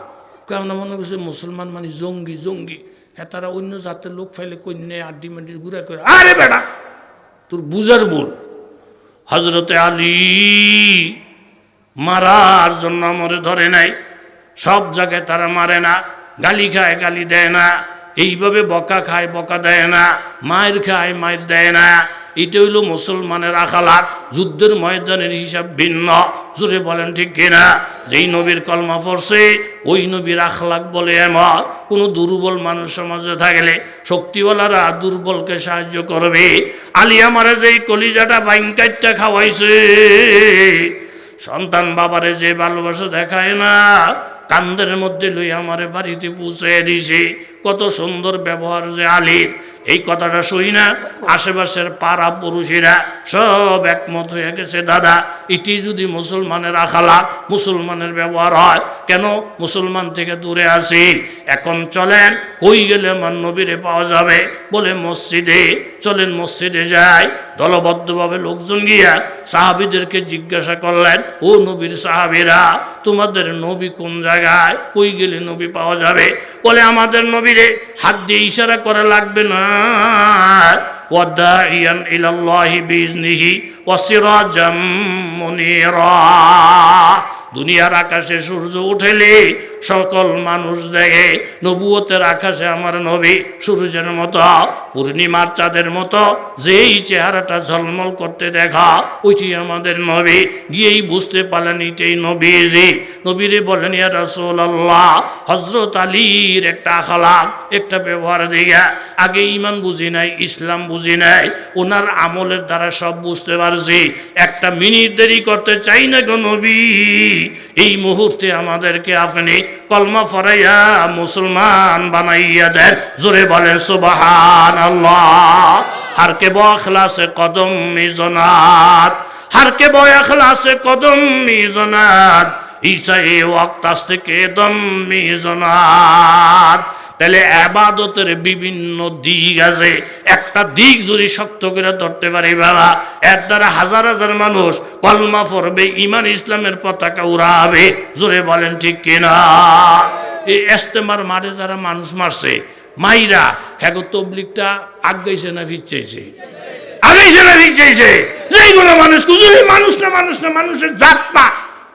Speaker 1: কেমন মনে করছে মুসলমান মানে জঙ্গি। হ্যাঁ, তারা অন্য জাতের লোক ফাইলে কন্যা আড্ডি মাড্ডি ঘুরা করে। আরে বেটা, তোর বুঝার ভুল। হযরতে আলী মারার জন্য মরে ধরে নাই। সব জায়গায় তারা মারে না, গালি খায় গালি দেয় না, এইভাবে বকা খায় বকা দেয় না, মায়ের খায় মায়ের দেয় না। এটা হইল মুসলমানের আখালাত। যুদ্ধের ময়দানের হিসাব ভিন্ন। জোরে বলেন ঠিক কিনা? যেই নবীর কলমা পড়ছে ওই নবীর আখলাক বলে এমন। কোনো দুর্বল মানুষ সমাজে থাকলে শক্তিওয়ালারা দুর্বলকে সাহায্য করবে। আলী আমারে যেই কলিজাটা বাইনকাইটটা খাওয়াইছে, সন্তান বাবারে যে ভালোবাসা দেখায় না, কান্দের মধ্যে লই আমারে বাড়িতে পৌঁছে দিছে। কত সুন্দর ব্যবহার যে আলীর। এই কথাটা শুই না আশেপাশের পাড়া পুরুষেরা সব একমত হয়ে গেছে, দাদা এটি যদি মুসলমানের আখালাক, মুসলমানের ব্যবহার হয়, কেন মুসলমান থেকে দূরে আসি? এখন চলেন, কই গেলে আমার নবীরে পাওয়া যাবে? বলে মসজিদে। চলেন মসজিদে যাই। দলবদ্ধভাবে লোকজন গিয়া সাহাবীদেরকে জিজ্ঞাসা করলেন, ও নবীর সাহাবীরা, তোমাদের নবী কোন জায়গায়? কই গেলে নবী পাওয়া যাবে? বলে আমাদের নবীরে হাত দিয়ে ইশারা করা লাগবে না। ওয়াদাইয়ান ইলাল্লাহি বিইজনিহি ওয়া সিরাজাম মুনিরা। দুনিয়ার আকাশে সূর্য উঠেলে সকল মানুষ দেখে নবুয়তের আকাশে আমার নবী সূর্যের মতো, পূর্ণিমার চাঁদের মতো যেই চেহারাটা ঝলমল করতে দেখা, ওইটি আমাদের নবী। গিয়েই বুঝতে পারলেন এটাই নবীজি। নবীরে বলেন ইয়া রাসূলুল্লাহ হযরত আলীর একটা আখলাক একটা ব্যবহার দিয়া আগে ঈমান বুঝি নাই ইসলাম বুঝি নাই ওনার আমলের দ্বারা সব বুঝতে পারছি একটা মিনিট দেরি করতে চাই না গো নবী এই মুহূর্তে আমাদেরকে আপনি কলমা পড়াইয়া মুসলমান বানাইয়া দেন জোরে বলেন সুবহানাল্লাহ हर के बो अखलास कदम मिज़नात हर के बो अखलास कदम मिज़नात ईसा ए वक्त आस्ते के दम मिज़नात তাহলে ইবাদতের বিভিন্ন দিক আছে একটা দিক যদি শক্ত করে ধরতে পারি বাবা এর দ্বারা হাজার হাজার মানুষ কলমা পড়বে ঈমান ইসলামের পতাকা উড়াবে জোরে বলেন ঠিক কিনা এই ইস্তেমার মারে যারা মানুষ মারছে মাইরা হ্যাগো তবলিগটা আগাইছে না ফিরছে আগাইছে না ফিরছে যেইগুলো মানুষ কুজুরি মানুষ না মানুষের জাত না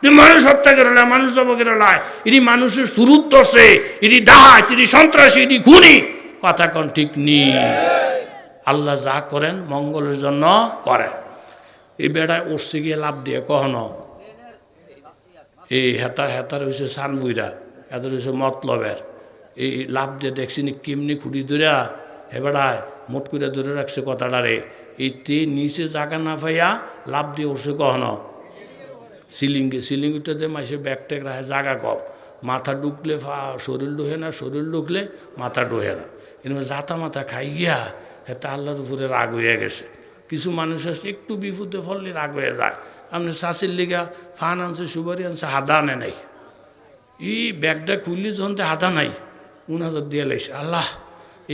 Speaker 1: তুই মানুষ হত্যা করে লা মানুষ জব করে লা ইনি মানুষের সুরুত ধরছে ইনি ডাহাত ইনি সন্ত্রাসী ইনি খুনি কথা কোন ঠিক নি আল্লাহ যা করেন মঙ্গলের জন্য করেন এই বেড়ায় উঠছে গিয়ে লাভ দিয়ে কখনো এই হেতার হয়েছে সানবুইরা হেতার হয়েছে মতলবের এই লাভ দিয়ে দেখছি নি কেমনি খুঁটি ধরিয়া হেবেড়ায় মোট করে ধরে রাখছে কথাটারে এই তে নিচে জায়গা না পাইয়া লাভ দিয়ে উঠছে কখনো সিলিংটাতে মাসে ব্যাগ ট্যাগ রাখে জায়গা কম মাথা ঢুকলে শরীর ঢুকে না শরীর ঢুকলে মাথা ঢুকে না কিন্তু জাতা মাথা খাই গিয়া হেতা আল্লাহর উপরে রাগ হয়ে গেছে কিছু মানুষ আছে একটু বিপদে ফললে রাগ হয়ে যায় আপনি শাশির লিগা ফান আনছে সুবারি আনছে হাদা আনে নাই এই ব্যাগটা খুললে যখন হাদা নাই উনাদের দিয়ে লাইছে আল্লাহ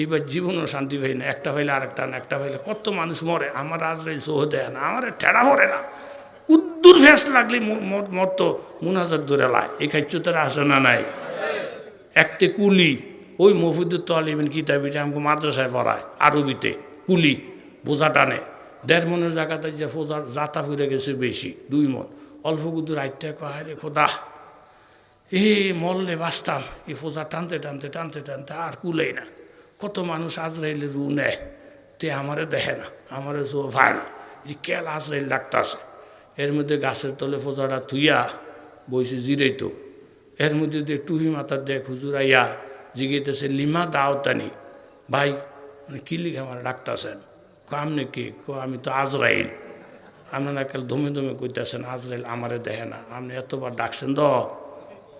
Speaker 1: এইবার জীবনও শান্তি পাই না একটা পাইলে আরেকটা না একটা পাইলে কত মানুষ মরে আমার আজরাইল সোহ দেয় না আমার ঠেড়া ভরে না উদ্দুর ফেস লাগলে মরতো মুনাজার ধরে লাই এই খাইচ্যতার আসে না নাই একটা কুলি ওই মফিদুর তালিবিন কিতাবিটা আমাকে মাদ্রাসায় পড়ায় আরবিতে কুলি বোঝা টানে 1.5 মনের জায়গাতে যে ফোজার জাতা ফিরে গেছে বেশি 2 মন অল্প কুদুর আইটা কয় রে খোদা মরলে বাঁচতাম এই ফোজা টানতে টানতে টানতে টানতে আর কুলেই না কত মানুষ আজরাইলে রু নেয় তে আমারে দেখে না আমারে চো ভাই না এই কেল আজরাইল ডাকতেছে এর মধ্যে গাছের তলে ফোজাটা থুইয়া বইছে জিরাইতো এর মধ্যে দিয়ে টুহি মাথার দেখ হুজুর আইয়া জিগাইতেছে লিমা দাওতানি ভাই মানে কি লিখে আমার ডাকতেছেন আমনে কে আমি তো আজরাইল আপনারা কাল ধমে ধমে কইতেছেন আজরাইল আমারে দেখে না আপনি এতবার ডাকছেন তো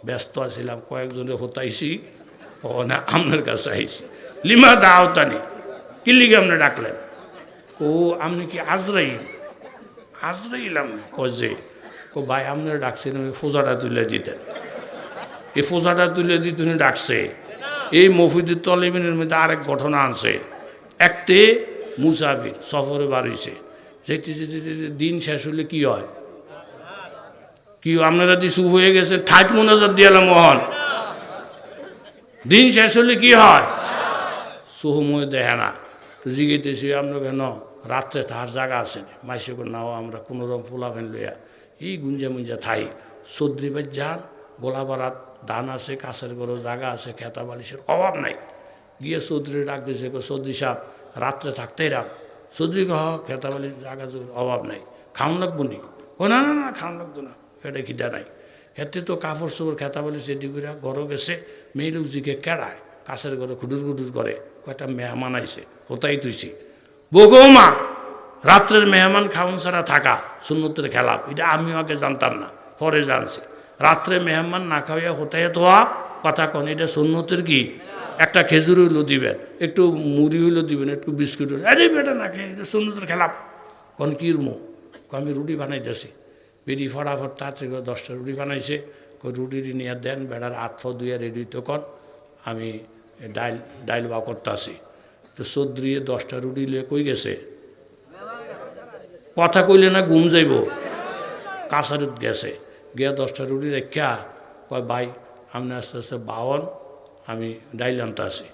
Speaker 1: ব্যস্ত আছিলাম কয়েকজনে হতাইছি ও না আপনার কাছে আইছি লিমা দাওতানি কি লিখে আপনি ডাকলেন ও আপনি কি আজরাইল আজরাইলাম কজে ও ভাই আপনার ডাকছেন আমি ফোজাটা তুলে দিতেন এই ফোজাটা তুলে দিতে উনি ডাকছে এই মফিদুর তলিবিনের মধ্যে আরেক ঘটনা আনছে একতে মুসাফির সফরে বাড়িছে যেতে যেতে যেতে দিন শেষ হলে কি হয় কি আপনারা দি সুখ হয়ে গেছে ঠাট মোনাজাত দিয়ালাম মোহন দিন শেষ হলে কি হয় সোহময় দেখে না তো জিগেতেছি আপনার কেন রাত্রে তাহার জায়গা আছে মাইসে নাও আমরা কোনোরকম পোলাফেন লইয়া এই গুঞ্জা মুঞ্জা থাই সদ্রিবার যান গোলাবারাত ধান আছে কাছের গরো জায়গা আছে খেতা বালিশের অভাব নাই গিয়ে চৌধুরী ডাক দিয়েছে চৌধুরী সাহেব রাত্রে থাকতেই রাম চৌধুরী কহ খেতা বালিশ জায়গা অভাব নাই খাওয়ান লাগবো নি ও না না না খাওয়ান লাগতো না পেটে খিদা নাই হেতে তো কাপড় চোপড় খেতা বালিশ রেডি করে ঘরও গেছে মেয়ে লোক জিকে কেড়ায় কাছের ঘরে খুডুর খুডুর করে কয়টা মেহমান আইছে হতাই তুইছি বগৌমা রাত্রের মেহমান খাওয়ান ছাড়া থাকা সুন্নতের খেলাপ এটা আমিও আগে জানতাম না পরে জানছি রাত্রে মেহমান না খাওয়াইয়া হতাই তোয়া কথা কন এটা সুন্নতের কি একটা খেজুর হইলো দিবেন একটু মুড়ি হইলো দিবেন একটু বিস্কুট আরে বেটা না খেয়ে এটা সুন্নতের খেলাপ কন কির মো আমি রুটি বানাইতেছি বেরি ফটাফট তাড়াতাড়ি 10টা রুটি বানাইছে রুটি নিয়ে দেন বেড়ার হাত ফ দুইয়া রেডি তো কন আমি ডাইল বা করতে আসি তো চৌধুরী 10টা রুটি লিয়ে কই গেছে কথা কইলে না ঘুম যাইব কাছারত গেছে গিয়া 10টা রুটি রেখা কয় ভাই আপনি আস্তে আস্তে বাওয়ান আমি ডাইল আনতে আসি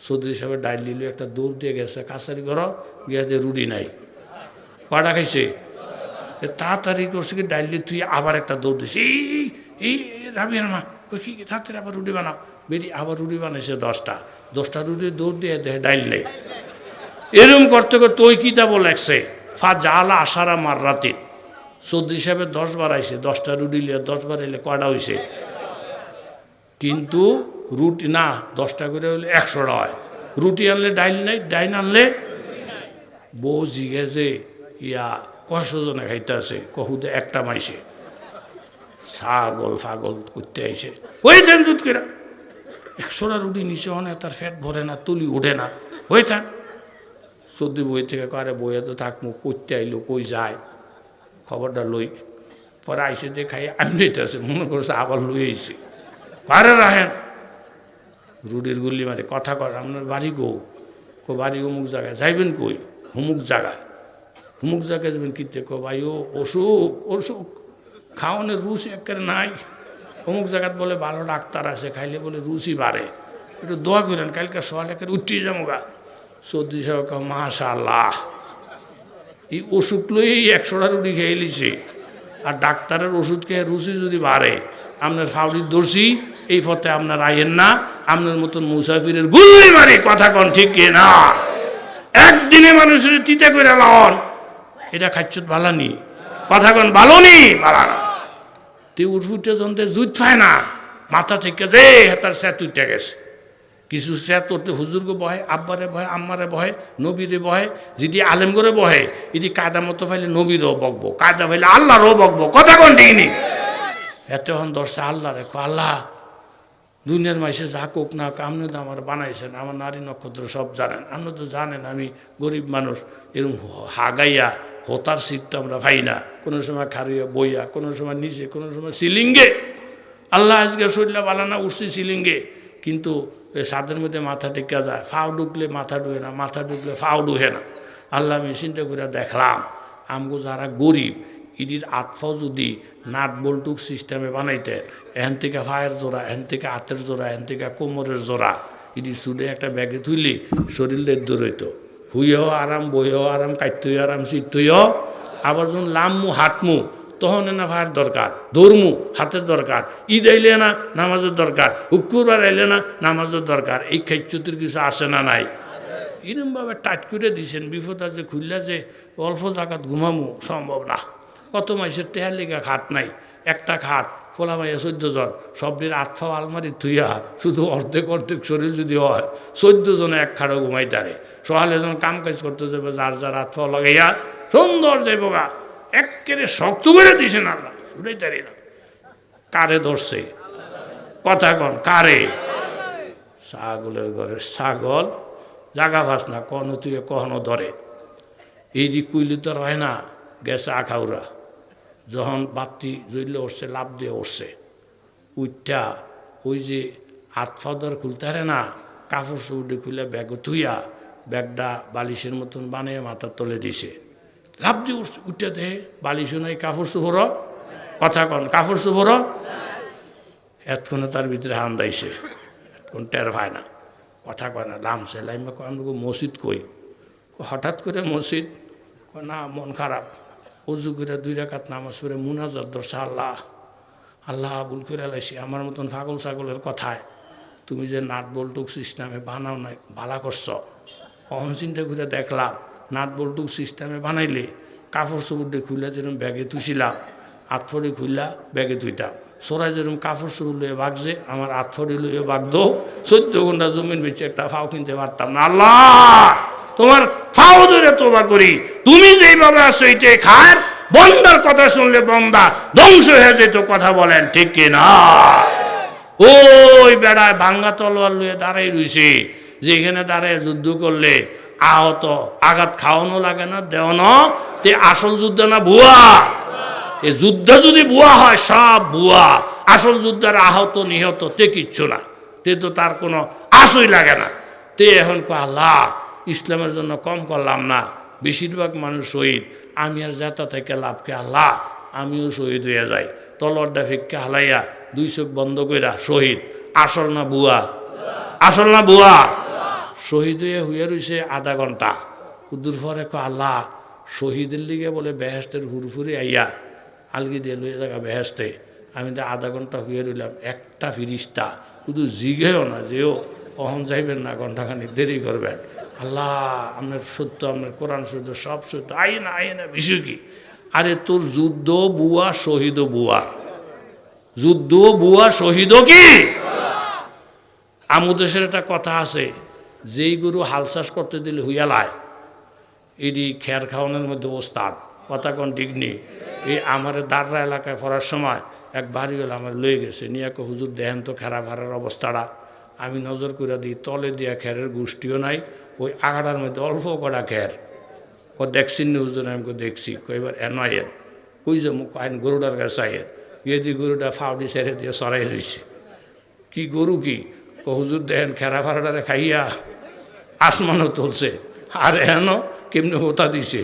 Speaker 1: চৌধুরী সাহেবের ডাইল নিল একটা দৌড় দিয়ে গেছে কাছারি ঘর গিয়া যে রুটি নাই কয়টা খাইছে তাড়াতাড়ি করছে কি ডাইল তুই আবার একটা দৌড় দিছে এই রাবিয়ার মা কি তাড়াতাড়ি আবার রুটি বানাও বেরি আবার রুটি বানাইছে 10টা রুটি দৌড় দিয়ে দেখে ডাইল নেই এরম করতে করতে ওই কিতাবও লেখছে ফা জালা আশারা মার রাতে চৌধুরী সাহেবের 10 বার আইছে, 10টা রুটি লিয়ে 10 বার এলে কয়টা হয়েছে? কিন্তু রুটি না, 10টা করে হলে 100টা হয়। রুটি আনলে ডাইল নাই, ডাইল আনলে বউ জিগে যে ইয়া কয়শো জনে খাইতে আছে, কহুদে একটা মাইছে। ছাগল ফাগল করতে আইছে, ওই থান জুত করে 100টা রুটি নিচে অনেক, তার ফ্যাট ভরে না, তুলি ওঠে না, ওই থান। সর্দি বই থেকে কারে বইয়ে তো থাকবো, করতে আইলো, কই যায় খবরটা লই। পরে আইসে দিয়ে খাই আমি আছে, মনে করছে আবার লই আইছে, কারে রাখেন রুটির গুল্লি মারে কথা কর, আপনার বাড়ি বাড়ি অমুক জায়গায় যাইবেন, কই হুমুক জায়গায়, হুমুক জায়গায় যাবেন কিনতে, ভাই ও অসুখ অসুখ, খাওয়ানোর রুচি একেবারে নাই, অমুক জায়গায় বলে ভালো ডাক্তার আছে, খাইলে বলে রুচি বাড়ে, একটু দোয়া করেন, কালকে সকাল একের উঠিয়ে যাবো গা। চৌধুরী সাহেব মাশাআল্লাহ, এই ওষুধ লই 100টা রুটি খেয়ে লিছে, আর ডাক্তারের ওষুধ খেয়ে রুচি যদি বাড়ে, আপনার ফাউরির দর্শি এই পথে আপনার আইয়েন না, আপনার মতন মুসাফিরের গুল্লি মারি, কথা কন ঠিক না? একদিনে মানুষের তিতে করে লাওন, এটা খাচ্ছত ভালানি, কথা কন ভালো নি ভালা না। তুই উঠফুটে যন্ত্রে জুত পায় না, মাথা থেকে যে হেতার স্যাত উঠে গেছে, কিছু স্যাত উঠতে হুজুরকে বহে, আব্বারে বহে, আম্মারে বহে, নবীরে বহে, যদি আলেম করে বহে, যদি কায়দা মতো ফাইলে নবীরও বকবো, কায়দা ফাইলে আল্লাহরও বকবো, কথা কন ঠিক নি? এতক্ষণ দর্শা আল্লাহ রেখো, আল্লাহ দুনিয়ার মাইসে যা কোক না, আপনি তো আমার বানাইছেন, আমার নারী নক্ষত্র সব জানেন, আপনি তো জানেন আমি গরিব মানুষ, এরকম হাগাইয়া হোতার সিটটা আমরা পাই না, কোনো সময় খারিয়া বইয়া, কোনো সময় নিচে, কোনো সময় সিলিঙ্গে। আল্লাহ আজকে শরীরটা বালানা উঠছি সিলিঙ্গে, কিন্তু সাদের মধ্যে মাথা টেকা যায়, ফাও ঢুকলে মাথা ঢুকে না, মাথা ঢুকলে ফাও ঢুকে না। আল্লাহ আমি চিন্তা করে দেখলাম, আমগো যারা গরিব, ইডির আতফাও যদি নাট বল্টুক সিস্টেমে বানাইতে, এখান থেকে ফায়ের জোড়া, এখান থেকে হাতের জোড়া, এখান থেকে কোমরের জোড়া, ইডির সুদে একটা ব্যাগে তুইলি শরীরের দৌড়ইতো, হুইও আরাম, বইও আরাম, কাটতেও আরাম, চিত্তইও। আবার যখন লামমু হাটমু, তখন না ফায়ের দরকার, দৌড়মু হাতের দরকার, ঈদ আইলে না নামাজের দরকার, শুক্রবার আইলে না নামাজের দরকার। এই খাইচ্যুতির কিছু আসে না নাই? এরমভাবে টাচ করে দিছেন, বিপদ আছে খুললা যে অল্প জায়গাত ঘুমামু সম্ভব না। কত মাইসের টেহার লেগা খাট নাই, একটা খাট ফোলা মাইয়া 14 জন, সবটির আটফাও আলমারি থুইয়া, শুধু অর্ধেক অর্ধেক শরীর যদি হয় 14 জনে এক খাড়ো ঘুমাইতারে। সকালে যখন কাম কাজ করতে যাবে, যার যার আটফাও লাগাইয়া সুন্দর যাইব গা, একেবারে শক্ত করে দিছেন আল্লাহ, শুনেইতারি না। কারে ধরছে? কথা কন কারে? ছাগলের ঘরে ছাগল জাগা ভাস না, কখনো তুই কখনো ধরে, এই দিক কুইলি তো হয় না। গেছে আখাউরা, যখন বাতি জ্বললে উঠছে, লাভ দিয়ে উঠছে, উঠটা ওই যে হাত ফাদর খুলতে হারে না, কাপড় চুপড়ি খুলে ব্যাগ থুইয়া ব্যাগটা বালিশের মতন বানিয়ে মাথার তলে দিছে, লাভ দিয়ে উঠছে, উঠতে দেহে বালিশও নাই, কাপড় চুপড়, কথা কন কাপড় চুপড়, এতক্ষণে তার ভিতরে হান্দাইছে, এতক্ষণ টের পায় না, কথা কয় না, লামছে লাইমা আমি মসজিদ কই, হঠাৎ করে মসজিদ, না মন খারাপ, অজু করে 2 রাকাত নামাজ পড়ে মুনাজাত দর্শা, আল্লাহ আল্লাহ ভুল করে লাইছি, আমার মতন পাগল ছাগলের কথায় তুমি যে নাট বল্টুক সিস্টেমে বানাও নাই, ভালা করছ। অহন চিন্তা করে দেখলাম, নাট বল্টুক সিস্টেমে বানাইলে কাপড় চোপড় খুললে যেরকম ব্যাগে তুইছিলাম, আতফড়ি খুললা ব্যাগে তুইতাম, সোরাই যেরকম কাপড় চোপড় লইয়ে বাগছে, আমার আতফড়ি লইয়ে বাগদো, 14 ঘন্টা জমিন বেঁচে একটা ফাও কিনতে পারতাম না। আল্লাহ তোমার ফাও ধরে তোবা করি, তুমি যেইভাবে আসো এইটাই খায়, বন্দার কথা শুনলে বন্দা ধ্বংস হয়ে যেত, কথা বলেন ঠিক কিনা? ওই বেড়ায় ভাঙ্গা তলোয়ার লইয়ে দাঁড়াই রইছে, যেখানে দাঁড়ায় যুদ্ধ করলে আহত আঘাত খাওয়ানো লাগে না, দেওয়ানো, তে আসল যুদ্ধ না ভুয়া? এই যুদ্ধ যদি ভুয়া হয়, সব ভুয়া। আসল যুদ্ধের আহত নিহত তে কিচ্ছু না, তে তো তার কোনো আশই লাগে না। তে এখন আল্লাহ ইসলামের জন্য কম করলাম না, বেশিরভাগ মানুষ শহীদ, আমি আর যাতা থেকে লাভকে, আল্লাহ আমিও শহীদ হয়ে যাই, তলোয়ারটা ফিককে হালাইয়া 2 চোখ বন্ধ কইরা শহীদ। আসল না বুয়া? আসল না বুয়া? শহীদ হয়ে রইছে আধা ঘন্টা, কুদুর পরে আল্লাহ শহীদের লিগে বলে বেহেস্তের হুরফুরি আইয়া আলগি দিয়ে লইয়া জায়গা বেহেস্তে, আমি তো আধা ঘন্টা হয়ে রইলাম, একটা ফিরিস্তা শুধু জিগেও না যেও অহন যাইবেন না, ঘন্টাখানি দেরি করবেন। আল্লাহ আপনার সত্য, আপনার কোরআন সত্য, সব সত্য, আই না বিষয় কি? আরে তোর যুদ্ধ বুয়া শহীদ বুয়া, যুদ্ধ বুয়া শহীদ কি? আমুদেশের একটা কথা আছে, যেই গরু হাল চাষ করতে দিলে হুইয়ালায় এটি খের খাওয়ানোর মধ্যে ওস্তাদ, কথা কোন ঠিক নেই। এই আমার দাররা এলাকায় পড়ার সময় এক বাড়িওয়ালা আমার লয়ে গেছে, নিয়ে হুজুর দেখেন তো খেরা ভাড়ার অবস্থাটা। আমি নজর করে দিই, তলে দিয়া খেরের গোষ্ঠীও নাই, ওই আগাটার মধ্যে অল্প কটা খের। দেখছি নি হুজুর? আমি দেখছি। এবার এনআইএন কই যে মুখ আইন গরুটার কাছে আইয়ের গিয়ে দিয়ে গরুটা ফাউডি ছেড়ে দিয়ে সরাই রয়েছে। কি গরু কি? হুজুর দেখেন খেরা ফাড়াটারে খাইয়া আসমানও তুলছে, আর এন কেমনি হোতা দিছে।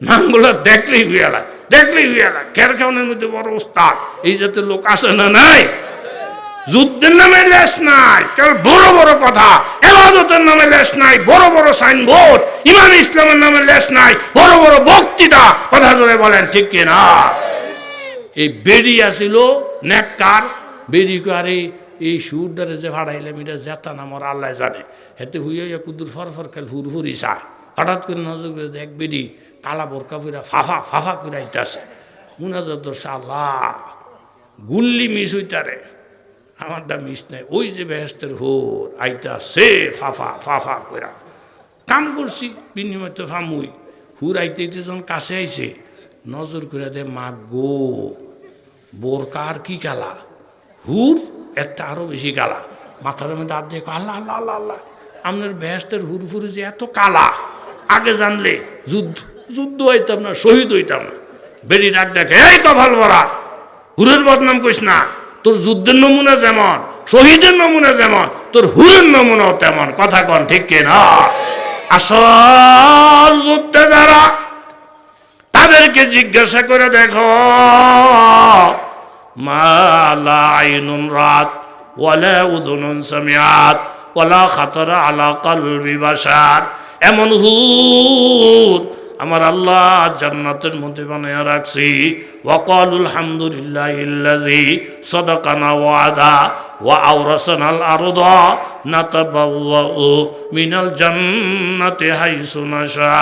Speaker 1: নামগুলো দেখলেই হুইয়ালা, দেখলেই হুইয়ালা। খের খাওয়ানোর মধ্যে বড় ওস্তাদ। এই জাতের লোক আছে না নাই? যুদ্ধের নামে লেশ নাই, কেবল বড় বড় কথা। ইবাদতের নামে লেশ নাই, বড় বড় সাইনবোর্ড। ইমান ইসলামের নামে লেশ নাই, বড় বড় বক্তৃতা। কথা জোরে বলেন ঠিক কিনা? এই বেড়ি আসিল নেককার বেড়ি করে এই সুরদারে যে ভাড়াইলাম এটা জেতা না আমার আল্লাহ জানে। হেতে হুইয়া কুদুর ফরফর খেল হুরহুরি চায়। হঠাৎ করে নজর করে দেখ বেড়ি কালা বোরকা ফিরা ফাফা ফাফা করে আইতাছে। মুনাজাত ধরছে, আল্লাহ গুল্লি মিস হইতারে, আমারটা মিস নাই। ওই যে বেহেস্তের হোর আইতাছে ফাফা ফাফা কইরা। কাম করছি বিনিময় তো ফামুই। হুর আইতে যখন কাছে আইছে নজর করে দে, মা গো বোরকার কি কালা, হুর একটা আরো বেশি কালা। মাথার মধ্যে হাত দিয়ে আল্লাহ আল্লাহ আল্লাহ আল্লাহ, আপনার বেহেস্তের হুর ফুরে যে এত কালা, আগে জানলে যুদ্ধ হইতাম না, শহীদ হইতাম না। বেরি ডাক দেখে, এই কপাল ভরা, হুরের বদনাম কইস না। তোর যুদ্ধের নমুনা যেমন, শহীদের নমুনা যেমন, তোর হুরের নমুনাও তেমন। কথা কন ঠিক কিনা? আসল যুদ্ধে যারা, তাদেরকে জিজ্ঞাসা করে দেখো, মা লা আইনুন রাত ওয়ালা উযুনুন সামিআত ওয়ালা খাতারা আলা কলবি বাশার। এমন হুর আমার আল্লাহ জান্নাতের মধ্যে বানায়া রাখছি। ওয়াকালুল হামদুলিল্লাহিল্লাযী সাদাকানা ওয়াদা ওয়া আওরাসানাল আরদা নাতাবাওয়াউ মিনাল জান্নাতি হাইসু নাশা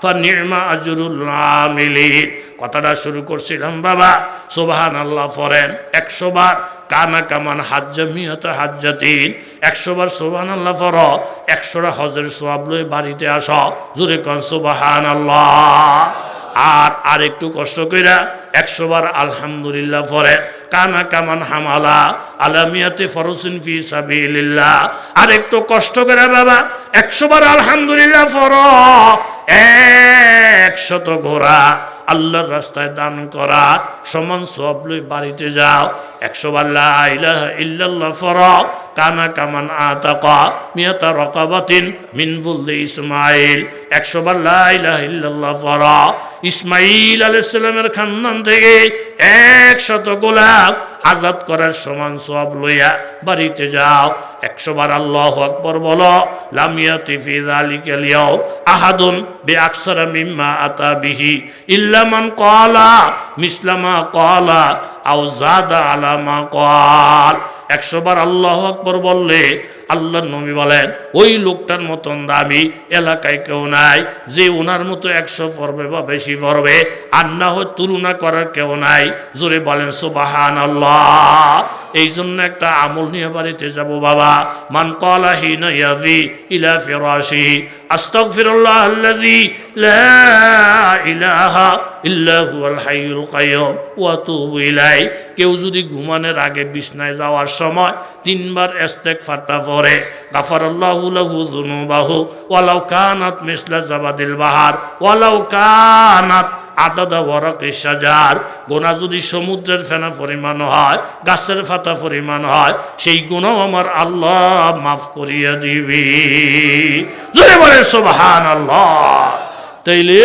Speaker 1: ফানি'মা আজরুল আমিলিন। কথাটা শুরু করছিলাম বাবা, সুবহানাল্লাহ পড়েন 100 বার। কানা কামান হাজ্জা মিয়াতা হাজ্জাতিন, 100 বার সুবহানাল্লাহ পড়ো, 100টা হজের সওয়াব লয়ে বাড়িতে আসো। জোরে কোন সুবহানাল্লাহ। আর একটু কষ্ট কইরা 100 বার আলহামদুলিল্লাহ পড়েন। কানা কামান হামালা আলামিয়াতে ফরসিন ফি সাবিলিল্লাহ। আর একটু কষ্ট করে বাবা 100 বার আলহামদুলিল্লাহ পড়ো। 100 ঘোড়া আল্লাহর রাস্তায় দান করা সমান সওয়াব লই বাড়িতে যাও। 100 বার লা ইলাহা ইল্লাল্লাহ পড়ো। কানা কামান আতাকা মিয়াতা রাকাবাতিন মিন বুলদি ইসমাইল। 100 বার লা ইলাহা ইল্লাল্লাহ পড়ো। ইসমাইল আলাইহিস সালামের খানদান থেকে 100 গোলাম আজাদ করার সমান সওয়াব লইয়া বাড়িতে যাও। 100 বার আল্লাহু আকবার বলো। লাম ইয়াতি ফি যালিকাল ইয়াউম আহাদুন বিআকসারা মিম্মা আতা বিহি ইল্লা মান ক্বালা মিসলা মা ক্বালা আও যাদা আলা মা ক্বাল। 100 বার আল্লাহু আকবার বললে আল্লাহর নবী বলেন ওই লোকটার মতন দামি এলাকায় কেউ নাই, যে ওনার মতো 100 পড়বে বা বেশি পড়বে, আর না হয় তুলনা করার কেউ নাই। জোরে বলেন সুবহানাল্লাহ। এই জন্য একটা আমল নিয়ে বাড়িতে যাব বাবা। মান ক্বালা হিনা ইয়াফি ইলা ফিরাশি আস্তাগফিরুল্লাহ আল্লাযী লা ইলাহা ইল্লা হুয়াল হাইয়ুল কাইয়ুম ওয়া আতুবু ইলাইহি। কেউ যদি ঘুমানোর আগে বিছনায় যাওয়ার সময় 3 বার ইস্তেগফারটা পড়ে, গাফারাল্লাহু লাহু যুনুবাহু ওয়ালাউ কানাত মিসলা জাবাদিল বাহার ওয়ালাউ কানাত আদাদা ওয়ারাকি শাজার। গুনাহ যদি সমুদ্রের ফেনা পরিমাণ হয়, গাছের পাতা পরিমাণ হয়, সেই গুনাহ আমার আল্লাহ মাফ করিয়া দিবে। জোরে বলে সুবহানাল্লাহ। তাইলে